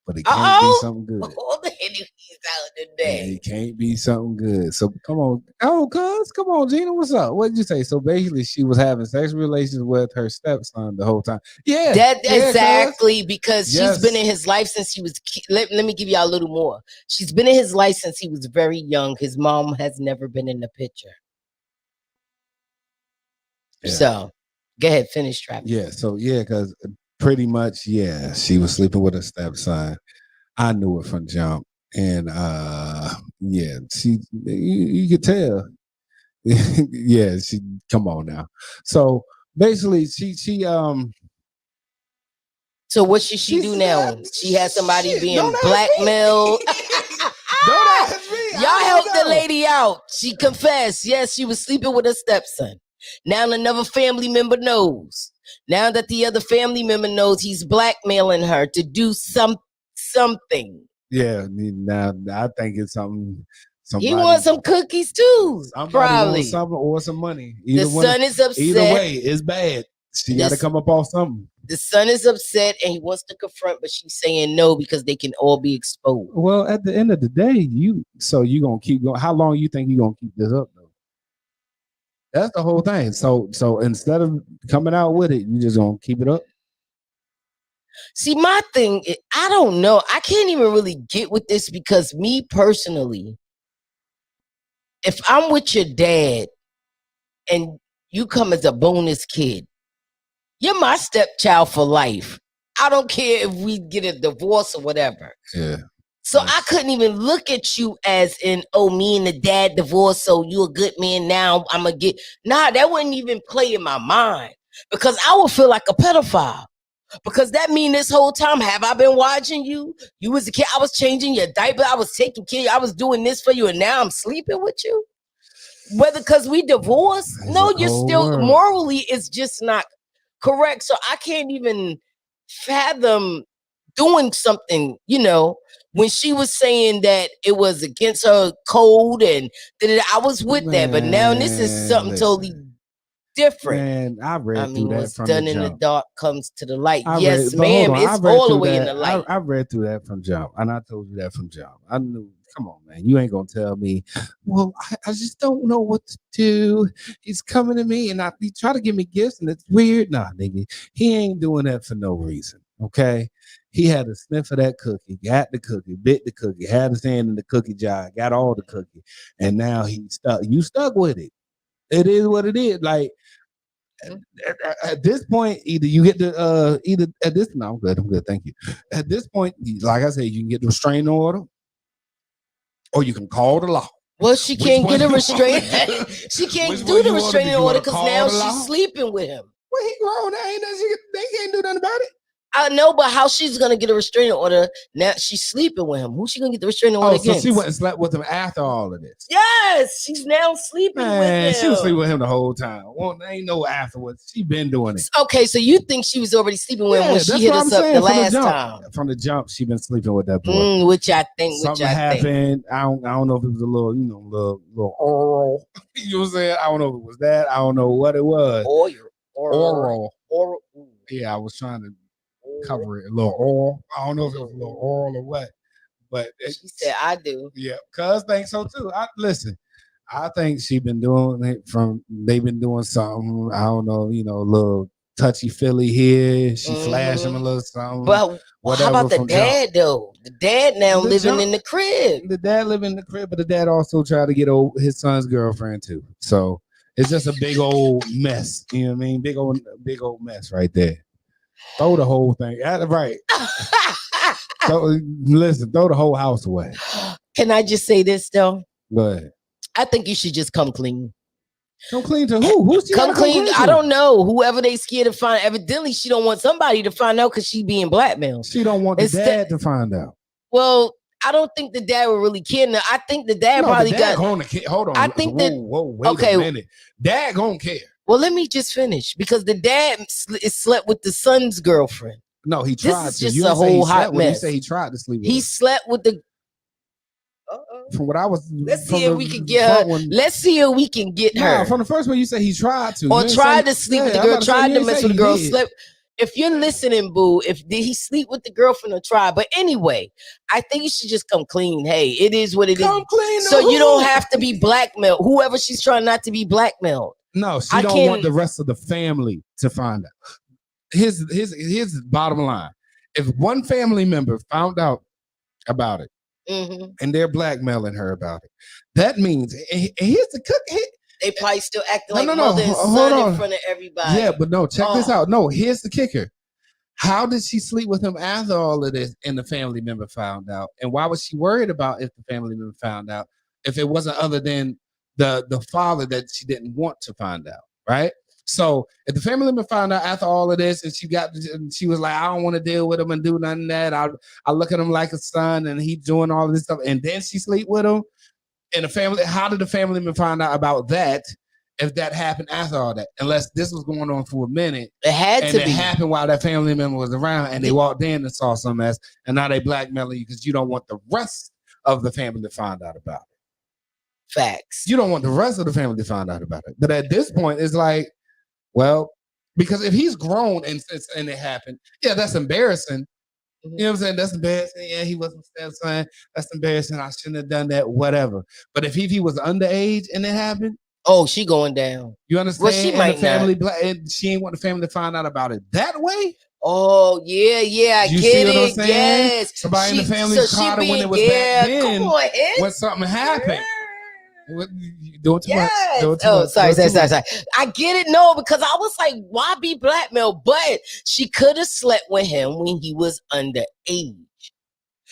Speaker 3: but it can't be something good.
Speaker 1: All the enemies out
Speaker 3: Yeah,
Speaker 1: today.
Speaker 3: it can't be something good. So come on. Oh, cuz, come on, Gina. What's up? What did you say? So basically, she was having sexual relations with her stepson the whole time. Yeah.
Speaker 1: That
Speaker 3: yeah,
Speaker 1: exactly because
Speaker 3: Yes.
Speaker 1: she's been in his life since he was. Let me give y'all a little more. She's been in his life since he was very young. His mom has never been in the picture.
Speaker 3: Yeah.
Speaker 1: So, go ahead, finish, Travis.
Speaker 3: Yeah. So yeah, because pretty much, yeah, she was sleeping with her stepson. I knew it from jump, and yeah, you could tell. Yeah, she come on now. So basically, she
Speaker 1: So what should she do now? She has somebody
Speaker 3: Shit,
Speaker 1: being
Speaker 3: don't ask me.
Speaker 1: blackmailed.
Speaker 3: don't ask me.
Speaker 1: Y'all help the lady out. She confessed. Yes, she was sleeping with her stepson. Now another family member knows. Now that the other family member knows, he's blackmailing her to do something.
Speaker 3: Yeah, now I think it's something. Somebody,
Speaker 1: He wants some cookies too.
Speaker 3: Somebody
Speaker 1: Probably
Speaker 3: wants something or some money.
Speaker 1: the son is upset.
Speaker 3: Either way, it's bad. She got to come up off something.
Speaker 1: The son is upset and he wants to confront, but she's saying no because they can all be exposed.
Speaker 3: Well, at the end of the day, you gonna keep going. How long you think you gonna keep this up though? That's the whole thing. So instead of coming out with it, you just gonna keep it up.
Speaker 1: See, my thing, I don't know. I can't even really get with this because me personally, if I'm with your dad and you come as a bonus kid, you're my stepchild for life. I don't care if we get a divorce or whatever.
Speaker 3: Yeah.
Speaker 1: So I couldn't even look at you as in, oh, me and the dad divorced, so you a good man now. I'm gonna get nah, that wouldn't even play in my mind because I would feel like a pedophile. Because that mean this whole time, have I been watching you? You was a kid, I was changing your diaper, I was taking care, I was doing this for you, and now I'm sleeping with you? Whether because we divorced?
Speaker 3: It's
Speaker 1: No,
Speaker 3: a
Speaker 1: you're
Speaker 3: whole
Speaker 1: still
Speaker 3: world.
Speaker 1: morally, it's just not correct. So I can't even fathom doing something, when she was saying that it was against her code and I was with that. But now this is
Speaker 3: Man,
Speaker 1: something totally
Speaker 3: listen.
Speaker 1: different.
Speaker 3: Man, I
Speaker 1: I
Speaker 3: read through
Speaker 1: mean,
Speaker 3: that
Speaker 1: what's
Speaker 3: from the
Speaker 1: done in the
Speaker 3: jump.
Speaker 1: dark comes to the light.
Speaker 3: I read,
Speaker 1: Yes,
Speaker 3: but hold
Speaker 1: ma'am.
Speaker 3: on. I
Speaker 1: It's
Speaker 3: read
Speaker 1: all the
Speaker 3: through
Speaker 1: way in
Speaker 3: that.
Speaker 1: the light.
Speaker 3: I read through that from jump, and I told you that from jump. I knew. Come on, man. You ain't gonna tell me. Well, I just don't know what to do. He's coming to me, and he try to give me gifts, and it's weird. Nah, nigga, he ain't doing that for no reason. Okay, he had a sniff of that cookie, got the cookie, bit the cookie, had his hand in the cookie jar, got all the cookie, and now he stuck. You stuck with it. It is what it is. Like at this point, either you get the either at this. No, I'm good, thank you. At this point, like I said, you can get the restraining order, or you can call the law.
Speaker 1: Well, she
Speaker 3: Which
Speaker 1: can't
Speaker 3: one
Speaker 1: get a
Speaker 3: you
Speaker 1: restraining.
Speaker 3: wanna
Speaker 1: She
Speaker 3: do?
Speaker 1: can't
Speaker 3: Which
Speaker 1: do
Speaker 3: one
Speaker 1: the
Speaker 3: you wanna do?
Speaker 1: restraining
Speaker 3: You
Speaker 1: order
Speaker 3: wanna
Speaker 1: because
Speaker 3: call
Speaker 1: now
Speaker 3: the law?
Speaker 1: she's sleeping with him.
Speaker 3: Well, he grown. They can't do nothing about it.
Speaker 1: I know, but how she's gonna get a restraining order now? She's sleeping with him. Who's she gonna get the restraining order
Speaker 3: Oh, so
Speaker 1: against?
Speaker 3: she went and slept with him after all of this.
Speaker 1: Yes, she's now sleeping with
Speaker 3: Man,
Speaker 1: him.
Speaker 3: she was sleeping with him the whole time. Well, there ain't no afterwards. She been doing it.
Speaker 1: Okay, so you think she was already sleeping with him when
Speaker 3: Yeah,
Speaker 1: she
Speaker 3: that's
Speaker 1: hit
Speaker 3: what
Speaker 1: us
Speaker 3: I'm
Speaker 1: up
Speaker 3: saying.
Speaker 1: the
Speaker 3: From the
Speaker 1: last
Speaker 3: jump,
Speaker 1: time?
Speaker 3: from the jump, she been sleeping with that boy.
Speaker 1: Which I think.
Speaker 3: Something happened. I don't know if it was a little, little oral. You know what I'm saying? I don't know if it was that. I don't know what it was. Oral.
Speaker 1: Oral.
Speaker 3: Yeah, I was trying to cover it. A little oral. I don't know if it was a little oral or what. But
Speaker 1: She said, "I do."
Speaker 3: Yeah, cuz think so too. Listen. I think she been doing it they've been doing something. I don't know, a little touchy feely here. She flashed him a little something.
Speaker 1: But how about the dad though? The dad now living in the crib.
Speaker 3: The dad living in the crib, but the dad also tried to get his son's girlfriend too. So it's just a big old mess. You know what I mean? Big old mess right there. Throw the whole thing. Right. Listen, throw the whole house away.
Speaker 1: Can I just say this though?
Speaker 3: Go ahead.
Speaker 1: I think you should just come clean.
Speaker 3: Come clean to who? Who's she
Speaker 1: come clean?
Speaker 3: To?
Speaker 1: I don't know. Whoever they scared to find. Evidently, she don't want somebody to find out because she being blackmailed.
Speaker 3: She don't want the dad to find out.
Speaker 1: Well, I don't think the dad would really care. Now, I think the dad probably
Speaker 3: the dad gonna care. Hold on.
Speaker 1: I think
Speaker 3: wait a minute. Dad gonna care.
Speaker 1: Well, let me just finish because the dad slept with the son's girlfriend.
Speaker 3: No, he tried
Speaker 1: this is
Speaker 3: to.
Speaker 1: Just
Speaker 3: you
Speaker 1: a whole hot mess.
Speaker 3: You say he tried to sleep with
Speaker 1: He
Speaker 3: her.
Speaker 1: slept with the.
Speaker 3: From what I was,
Speaker 1: let's see if we can get her. Let's see if we can get her.
Speaker 3: From the first one, you say he tried to,
Speaker 1: or tried to sleep with the girl, tried to mess with the girl, slept. If you're listening, boo, did he sleep with the girlfriend or try? But anyway, I think you should just come clean. Hey, it is what it is.
Speaker 3: Come clean.
Speaker 1: So you don't have to be blackmailed. Whoever she's trying not to be blackmailed.
Speaker 3: No, she don't want the rest of the family to find out. Here's the bottom line. If one family member found out about it, and they're blackmailing her about it, that means here's the cook.
Speaker 1: They probably still acting like mother and son in front of everybody.
Speaker 3: Yeah, but no, check this out. No, here's the kicker. How did she sleep with him after all of this and the family member found out? And why was she worried about if the family member found out if it wasn't other than the father that she didn't want to find out, right? So if the family member found out after all of this and she was like, I don't want to deal with him and do none of that. I look at him like a son and he's doing all of this stuff. And then she sleep with him. And the family, how did the family member find out about that if that happened after all that? Unless this was going on for a minute.
Speaker 1: It had to be.
Speaker 3: And it happened while that family member was around and they walked in and saw some mess. And now they blackmailing you because you don't want the rest of the family to find out about it.
Speaker 1: Facts.
Speaker 3: You don't want the rest of the family to find out about it. But at this point, it's like, well, because if he's grown and it happened, yeah, that's embarrassing. You know what I'm saying? That's embarrassing. Yeah, he wasn't stepson. That's embarrassing. I shouldn't have done that. Whatever. But if he was underage and it happened,
Speaker 1: Oh, she going down.
Speaker 3: You
Speaker 1: Well, she
Speaker 3: understand? And the
Speaker 1: might not.
Speaker 3: family, and she ain't want the family to find out about it that way.
Speaker 1: Oh yeah, I
Speaker 3: You see
Speaker 1: get
Speaker 3: what I'm
Speaker 1: it.
Speaker 3: saying?
Speaker 1: Yes,
Speaker 3: Somebody in the family
Speaker 1: so she
Speaker 3: caught it when it
Speaker 1: being
Speaker 3: was back
Speaker 1: yeah. Come
Speaker 3: then
Speaker 1: on,
Speaker 3: when
Speaker 1: Hens.
Speaker 3: something happened. You doing too much.
Speaker 1: Yes.
Speaker 3: Doing too
Speaker 1: Oh,
Speaker 3: much.
Speaker 1: sorry.
Speaker 3: Doing too much.
Speaker 1: I get it. No, because I was like, why be blackmailed? But she could have slept with him when he was underage.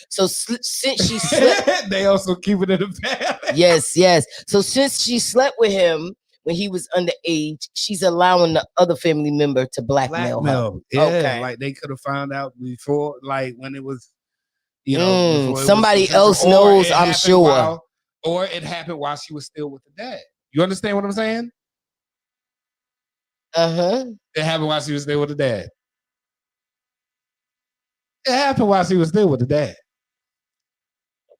Speaker 1: So since she slept,
Speaker 3: They also keep it in the family.
Speaker 1: yes. So since she slept with him when he was underage, she's allowing the other family member to blackmail her.
Speaker 3: Yeah,
Speaker 1: Okay.
Speaker 3: like they could have found out before, like when it was, before it was
Speaker 1: Somebody
Speaker 3: official,
Speaker 1: else
Speaker 3: or
Speaker 1: knows,
Speaker 3: it
Speaker 1: I'm
Speaker 3: happened
Speaker 1: sure.
Speaker 3: or it happened while she was still with the dad. You understand what I'm saying?
Speaker 1: Uh-huh.
Speaker 3: It happened while she was still with the dad. It happened while she was still with the dad.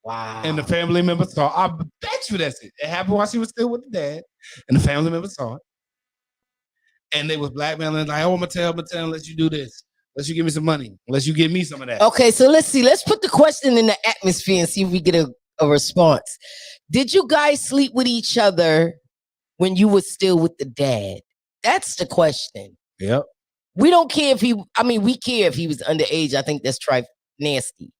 Speaker 1: Wow.
Speaker 3: And the family member saw. I bet you that's it. It happened while she was still with the dad, and the family member saw it. And they was blackmailing, like, oh, I'm gonna tell, unless you do this, unless you give me some money, unless you give me some of that.
Speaker 1: Okay, so let's see. Let's put the question in the atmosphere and see if we get a response. Did you guys sleep with each other when you were still with the dad? That's the question.
Speaker 3: Yep.
Speaker 1: We don't care if we care if he was underage. I think that's nasty.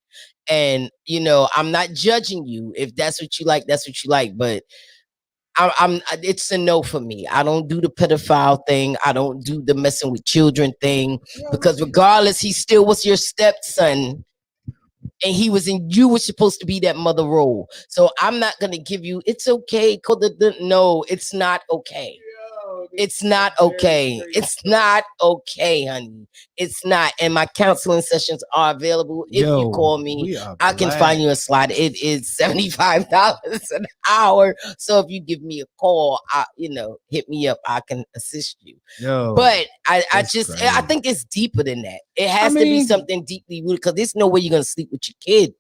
Speaker 1: And I'm not judging you. If that's what you like, that's what you like. But it's a no for me. I don't do the pedophile thing. I don't do the messing with children thing, because regardless, he still was your stepson, and you were supposed to be that mother role. So I'm not gonna give you. It's okay. No, it's not okay. It's not okay. It's not okay, honey. It's not. And my counseling sessions are available. If you call me, I can find you a slot. It is $75 an hour. So if you give me a call, hit me up. I can assist you. But I think it's deeper than that. It has to be something deeply rooted, because there's no way you're gonna sleep with your kid.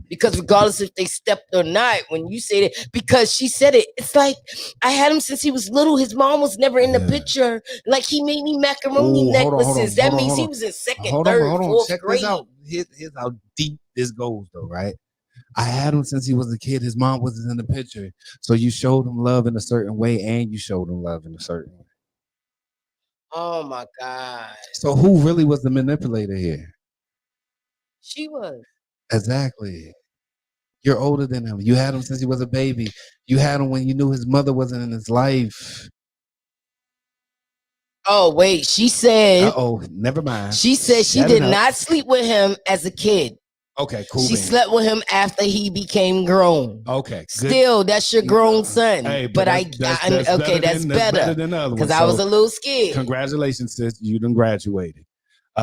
Speaker 1: Because regardless if they stepped or not, when you say that, because she said it, it's like, I had him since he was little. His mom was never in the picture. Like, he made me macaroni necklaces. That means he was in second, third, fourth
Speaker 3: Check
Speaker 1: grade.
Speaker 3: this out. Here's how deep this goes, though, right? I had him since he was a kid. His mom wasn't in the picture. So you showed him love in a certain way, and you showed him love in a certain way.
Speaker 1: Oh my God.
Speaker 3: So who really was the manipulator here?
Speaker 1: She was.
Speaker 3: Exactly. You're older than him. You had him since he was a baby. You had him when you knew his mother wasn't in his life.
Speaker 1: Oh, wait. She said.
Speaker 3: Never mind.
Speaker 1: She said she did not sleep with him as a kid.
Speaker 3: Okay, cool.
Speaker 1: She slept with him after he became grown.
Speaker 3: Okay, good.
Speaker 1: Still, that's your grown son.
Speaker 3: Hey,
Speaker 1: but that's better
Speaker 3: than the other one.
Speaker 1: because I was a little scared.
Speaker 3: Congratulations, sis. You done graduated. She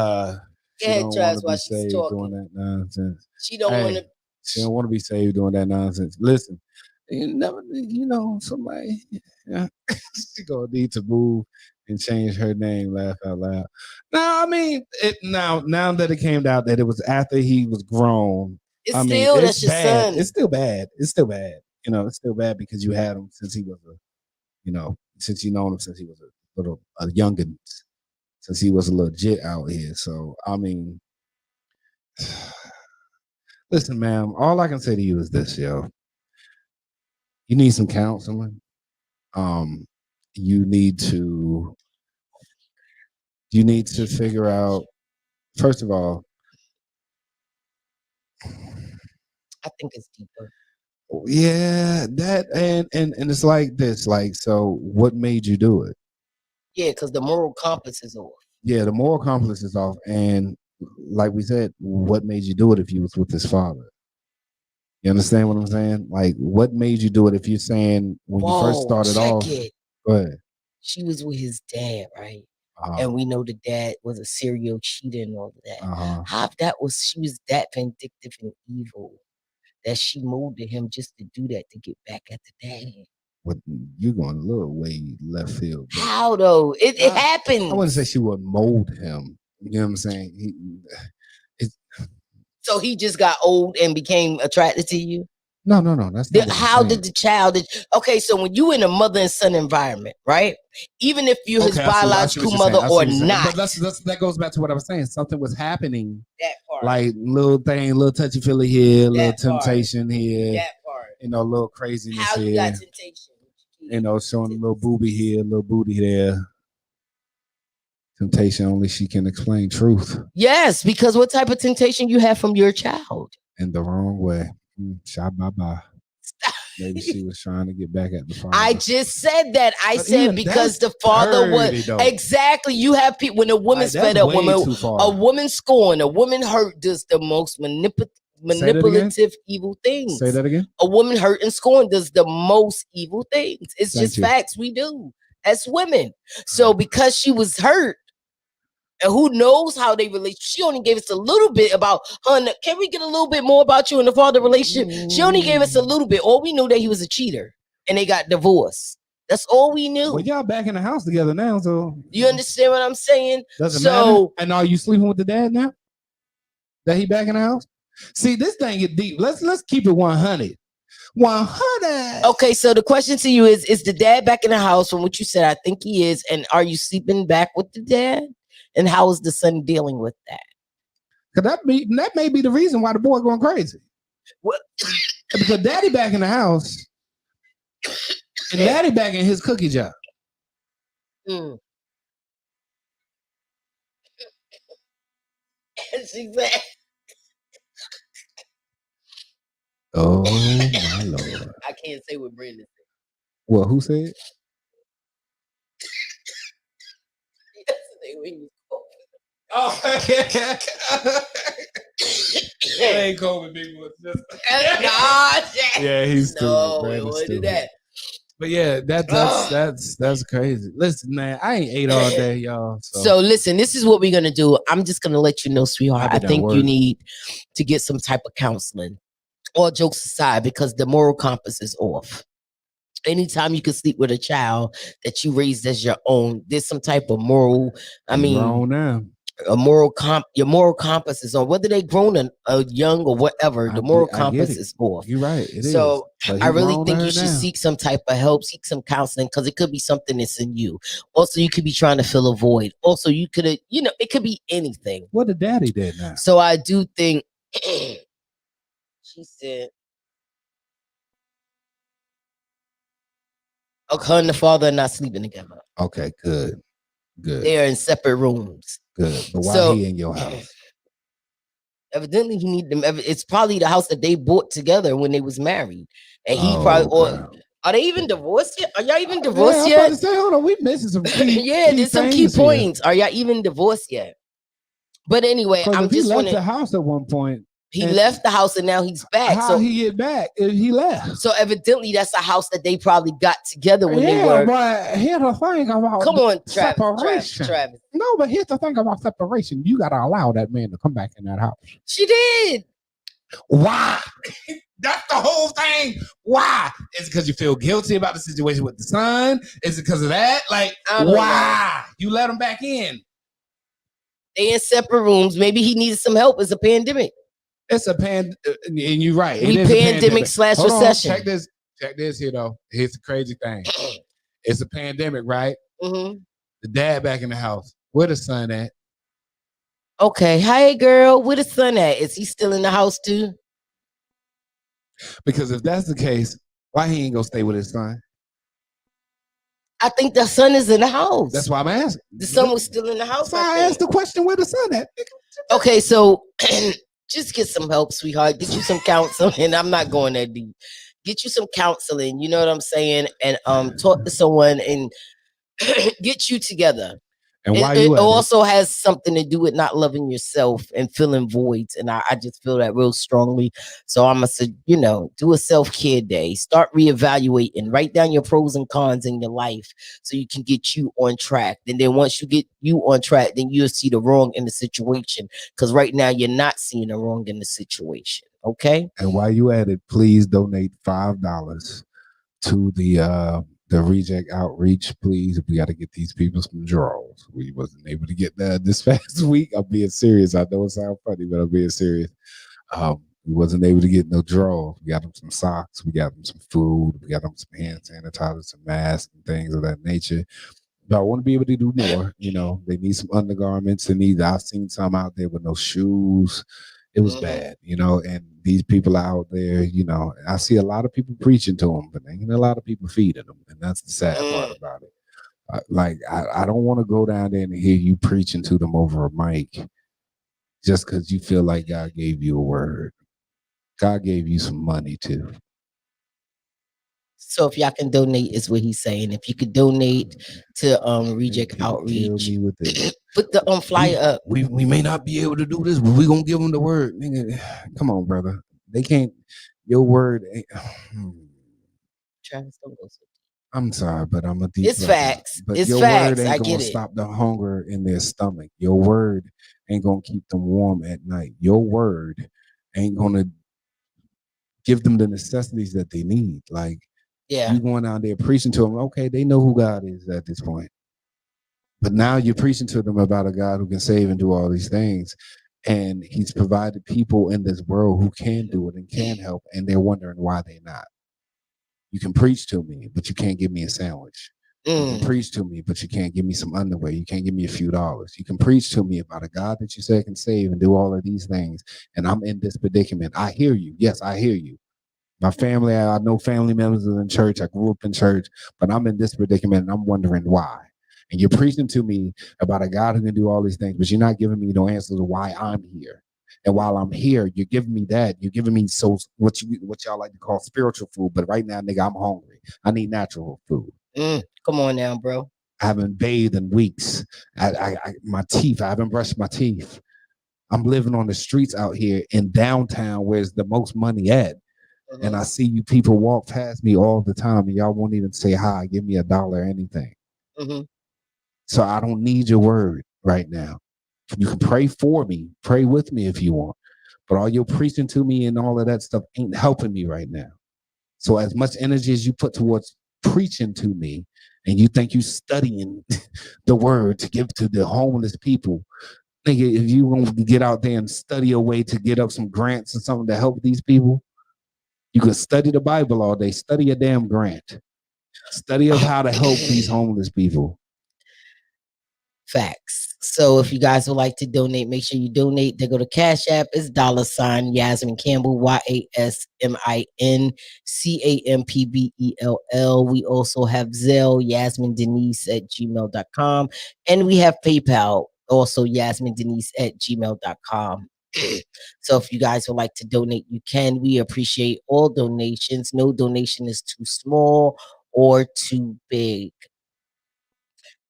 Speaker 1: ahead,
Speaker 3: don't
Speaker 1: Travis,
Speaker 3: want to
Speaker 1: while
Speaker 3: be
Speaker 1: she's
Speaker 3: saved
Speaker 1: talking.
Speaker 3: doing that nonsense.
Speaker 1: She don't want to.
Speaker 3: She don't want to be saved doing that nonsense. Listen, somebody, she gonna need to move and change her name. Laugh out loud. No, I mean, now that it came out that it was after he was grown.
Speaker 1: It's that's your
Speaker 3: bad.
Speaker 1: son.
Speaker 3: It's still bad. It's still bad. It's still bad because you had him since he was since you known him since he was a youngin, since he was a legit out here. So I mean. Listen, ma'am, all I can say to you is this, yo. You need some counseling. You need to figure out, first of all,
Speaker 1: I think it's deeper.
Speaker 3: Yeah, that and it's like this, like, so what made you do it?
Speaker 1: Yeah, because the moral compass is off.
Speaker 3: Yeah, the moral compass is off. And like we said, what made you do it if you was with his father? You understand what I'm saying? Like, what made you do it if you're saying when you first started off? Go ahead.
Speaker 1: She was with his dad, right? And we know the dad was a serial cheater and all of that. How she was that vindictive and evil that she molded him just to do that, to get back at the dad.
Speaker 3: But you're going a little way left field.
Speaker 1: How though? It happens.
Speaker 3: I wouldn't say she would mold him. You know what I'm saying?
Speaker 1: So he just got old and became attracted to you?
Speaker 3: No. That's not
Speaker 1: how did the child? Okay, so when you in a mother and son environment, right? Even if you're his biological mother or not,
Speaker 3: but that goes back to what I was saying. Something was happening. That part, like little touchy feely here, little temptation here.
Speaker 1: That part,
Speaker 3: little craziness
Speaker 1: how
Speaker 3: here.
Speaker 1: You got temptation?
Speaker 3: showing a little booby here, a little booty there. Temptation only she can explain truth
Speaker 1: Yes, because what type of temptation you have from your child?
Speaker 3: in the wrong way. Shot bye bye. Maybe she was trying to get back at the father.
Speaker 1: I just said that. I
Speaker 3: But
Speaker 1: said
Speaker 3: even
Speaker 1: because
Speaker 3: that's
Speaker 1: the father
Speaker 3: dirty,
Speaker 1: was
Speaker 3: though.
Speaker 1: exactly. You have people when a woman's
Speaker 3: Like,
Speaker 1: fed
Speaker 3: that's
Speaker 1: up, when
Speaker 3: way too far.
Speaker 1: a woman scorned, a woman hurt does the most
Speaker 3: Say that again.
Speaker 1: manipulative, evil things.
Speaker 3: Say that again.
Speaker 1: A woman hurt and scorned does the most evil things. It's
Speaker 3: Thank
Speaker 1: just
Speaker 3: you.
Speaker 1: facts we do as women. So because she was hurt, and who knows how they relate? She only gave us a little bit about her. Can we get a little bit more about you and the father relationship? She only gave us a little bit. All we knew that he was a cheater and they got divorced. That's all we knew.
Speaker 3: Well, y'all back in the house together now, so
Speaker 1: You understand what I'm saying?
Speaker 3: doesn't matter. And are you sleeping with the dad now? That he back in the house? See, this thing get deep. Let's keep it 100. 100.
Speaker 1: Okay, so the question to you is the dad back in the house from what you said? I think he is. And are you sleeping back with the dad? And how is the son dealing with that?
Speaker 3: Cause that may be the reason why the boy going crazy.
Speaker 1: What?
Speaker 3: Because daddy back in the house and daddy back in his cookie jar.
Speaker 1: Mm. She said,
Speaker 3: oh my Lord.
Speaker 1: I can't say what Brandon said.
Speaker 3: Well, who said?
Speaker 1: Yesterday when you spoke.
Speaker 3: Oh, yeah. Ain't COVID big one. Yeah, he's stupid.
Speaker 1: No, we
Speaker 3: Brandon's
Speaker 1: wouldn't do
Speaker 3: stupid.
Speaker 1: that.
Speaker 3: But yeah, that's crazy. Listen, man, I ain't ate all day, y'all.
Speaker 1: So listen, this is what we're gonna do. I'm just gonna let you know, sweetheart. I think you need to get some type of counseling. All jokes aside, because the moral compass is off. Anytime you can sleep with a child that you raised as your own, there's some type of moral. I mean,
Speaker 3: grown now.
Speaker 1: Your moral compass is on. Whether they grown or young or whatever, the moral compass is off.
Speaker 3: You're right. It
Speaker 1: so
Speaker 3: is.
Speaker 1: I really think you should seek some type of help, seek some counseling, because it could be something that's in you. Also, you could be trying to fill a void. Also, you could, it could be anything.
Speaker 3: What the daddy did now?
Speaker 1: So I do think she said, her and the father are not sleeping together.
Speaker 3: Okay, good.
Speaker 1: They are in separate rooms.
Speaker 3: Good. But why he in your house?
Speaker 1: Evidently, he need them. It's probably the house that they bought together when they was married, and he are they even divorced yet? Are y'all even divorced yet?
Speaker 3: I was about to say, hold on, we missing some key.
Speaker 1: There's some key points. Are y'all even divorced yet? But anyway, I'm just
Speaker 3: left the house at one point.
Speaker 1: He left the house and now he's back.
Speaker 3: How he get back if he left?
Speaker 1: So evidently that's a house that they probably got together when they were.
Speaker 3: But here's the thing about
Speaker 1: separation. Travis.
Speaker 3: No, but here's the thing about separation. You gotta allow that man to come back in that house.
Speaker 1: She did.
Speaker 3: Why? That's the whole thing. Why? Is it because you feel guilty about the situation with the son? Is it because of that? Like, why? You let him back in.
Speaker 1: They in separate rooms. Maybe he needed some help. It's a pandemic.
Speaker 3: It's a and you're right.
Speaker 1: We pandemic / recession.
Speaker 3: Check this here though. Here's the crazy thing. It's a pandemic, right?
Speaker 1: Mm-hmm.
Speaker 3: The dad back in the house. Where the son at?
Speaker 1: Okay. Hey girl, where the son at? Is he still in the house too?
Speaker 3: Because if that's the case, why he ain't gonna stay with his son?
Speaker 1: I think the son is in the house.
Speaker 3: That's why I'm asking.
Speaker 1: The son was still in the house.
Speaker 3: So I asked the question, where the son at?
Speaker 1: Okay, so just get some help, sweetheart. Get you some counseling. I'm not going that deep. Get you some counseling. You know what I'm saying? And talk to someone and get you together.
Speaker 3: And why
Speaker 1: it also has something to do with not loving yourself and filling voids. And I just feel that real strongly. So I'm going to say, do a self-care day. Start reevaluating. Write down your pros and cons in your life so you can get you on track. And then once you get you on track, then you'll see the wrong in the situation. Because right now you're not seeing the wrong in the situation. Okay?
Speaker 3: And while you at it, please donate $5 to the reject outreach, please. We got to get these people some drawers. We wasn't able to get that this past week. I'm being serious. I know it sounds funny, but I'm being serious. We wasn't able to get no drawers. We got them some socks. We got them some food. We got them some hand sanitizer, some masks, and things of that nature. But I want to be able to do more. They need some undergarments. I've seen some out there with no shoes. It was
Speaker 1: Mm-hmm.
Speaker 3: bad, and these people out there, I see a lot of people preaching to them, but ain't a lot of people feeding them. And that's the sad part
Speaker 1: Mm.
Speaker 3: about it. Like, I don't want to go down there and hear you preaching to them over a mic just because you feel like God gave you a word. God gave you some money too.
Speaker 1: So if y'all can donate, is what he's saying. If you could donate to Reject
Speaker 3: Kill
Speaker 1: Outreach,
Speaker 3: me with this.
Speaker 1: put the
Speaker 3: We,
Speaker 1: flyer up.
Speaker 3: we may not be able to do this, but we gonna give them the word. Nigga, come on, brother. They can't. Your word ain't.
Speaker 1: Travis, don't go so.
Speaker 3: I'm sorry, but I'm a deep
Speaker 1: It's
Speaker 3: brother.
Speaker 1: facts.
Speaker 3: But
Speaker 1: It's
Speaker 3: your word
Speaker 1: facts.
Speaker 3: ain't
Speaker 1: I
Speaker 3: gonna
Speaker 1: get it.
Speaker 3: stop the hunger in their stomach. Your word ain't gonna keep them warm at night. Your word ain't gonna give them the necessities that they need. Like,
Speaker 1: Yeah.
Speaker 3: you going out there preaching to them, okay, they know who God is at this point. But now you're preaching to them about a God who can save and do all these things. And he's provided people in this world who can do it and can help, and they're wondering why they're not. You can preach to me, but you can't give me a sandwich. You can
Speaker 1: Mm.
Speaker 3: preach to me, but you can't give me some underwear. You can't give me a few dollars. You can preach to me about a God that you say can save and do all of these things. And I'm in this predicament. I hear you. Yes, I hear you. My family, I know family members in church. I grew up in church, but I'm in this predicament and I'm wondering why. And you're preaching to me about a God who can do all these things, but you're not giving me no answers to why I'm here. And while I'm here, you're giving me that. You're giving me what y'all like to call spiritual food. But right now, nigga, I'm hungry. I need natural food.
Speaker 1: Mm. Come on now, bro.
Speaker 3: I haven't bathed in weeks. My teeth. I haven't brushed my teeth. I'm living on the streets out here in downtown, where's the most money at. And
Speaker 1: Mm-hmm.
Speaker 3: I see you people walk past me all the time, and y'all won't even say hi, give me a dollar, anything.
Speaker 1: Mm-hmm.
Speaker 3: So I don't need your word right now. You can pray for me, pray with me if you want, but all your preaching to me and all of that stuff ain't helping me right now. So as much energy as you put towards preaching to me, and you think you studying the word to give to the homeless people, nigga, if you want to get out there and study a way to get up some grants or something to help these people, you can study the Bible all day. Study a damn grant. Study of how to help these homeless people.
Speaker 1: Facts. So if you guys would like to donate, make sure you donate. They go to Cash App. It's $ Yasmin Campbell, YasminCampbell. We also have Zelle, Yasmin Denise at gmail.com. And we have PayPal, also Yasmin Denise at gmail.com. So if you guys would like to donate, you can. We appreciate all donations. No donation is too small or too big.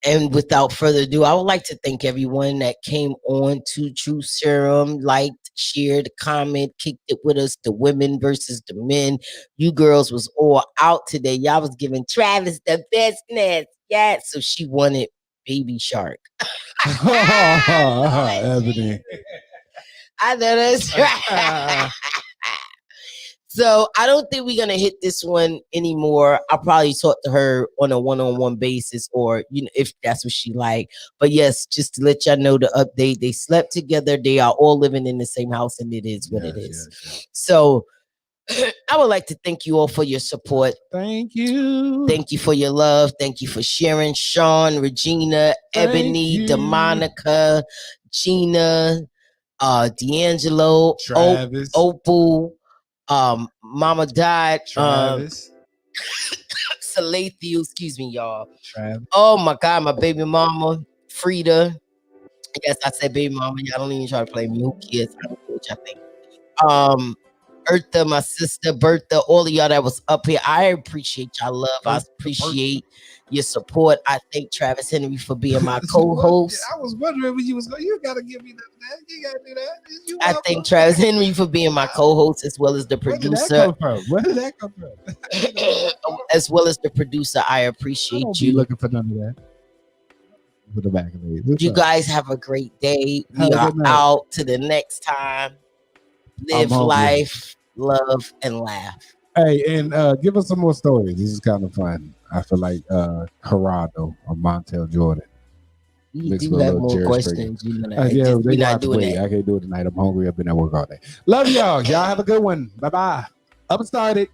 Speaker 1: And without further ado, I would like to thank everyone that came on to True Serum, liked, shared, comment, kicked it with us. The women versus the men. You girls was all out today. Y'all was giving Travis the business. Yeah, so she wanted Baby Shark.
Speaker 3: Ebony.
Speaker 1: I know that's right. So I don't think we're gonna hit this one anymore. I'll probably talk to her on a one-on-one basis, or if that's what she like. But yes, just to let y'all know the update. They slept together. They are all living in the same house, and it is what it is.
Speaker 3: Yes.
Speaker 1: So I would like to thank you all for your support.
Speaker 3: Thank you.
Speaker 1: Thank you for your love. Thank you for sharing. Sean, Regina, Ebony,
Speaker 3: you.
Speaker 1: DeMonica, Gina, D'Angelo,
Speaker 3: Travis.
Speaker 1: Opal, Mama Died,
Speaker 3: Travis.
Speaker 1: Salathiel, excuse me, y'all.
Speaker 3: Travis.
Speaker 1: Oh my God, my baby mama, Frida. Yes, I said baby mama. Y'all don't even try to play me. Who cares? I don't care what y'all think. Eartha, my sister, Bertha, all of y'all that was up here. I appreciate y'all love. I appreciate your support. I thank Travis Henry for being my co-host.
Speaker 3: I was wondering when you was going. You gotta give me that. You gotta do that. You
Speaker 1: I thank Travis Henry for being my co-host as well as the producer.
Speaker 3: Where did that come from?
Speaker 1: As well as the producer. I appreciate
Speaker 3: don't
Speaker 1: you.
Speaker 3: be looking for none of that. With the back of
Speaker 1: You guys have a great day. We are out to the next time. Live life, love, and laugh.
Speaker 3: Hey, and give us some more stories. This is kind of fun. I feel like Gerardo or Montel Jordan.
Speaker 1: We do have more questions. You know that.
Speaker 3: Yeah,
Speaker 1: we're not doing
Speaker 3: wait.
Speaker 1: that.
Speaker 3: I can't do it tonight. I'm hungry. I've been at work all day. Love y'all. Y'all have a good one. Bye-bye. Up and started.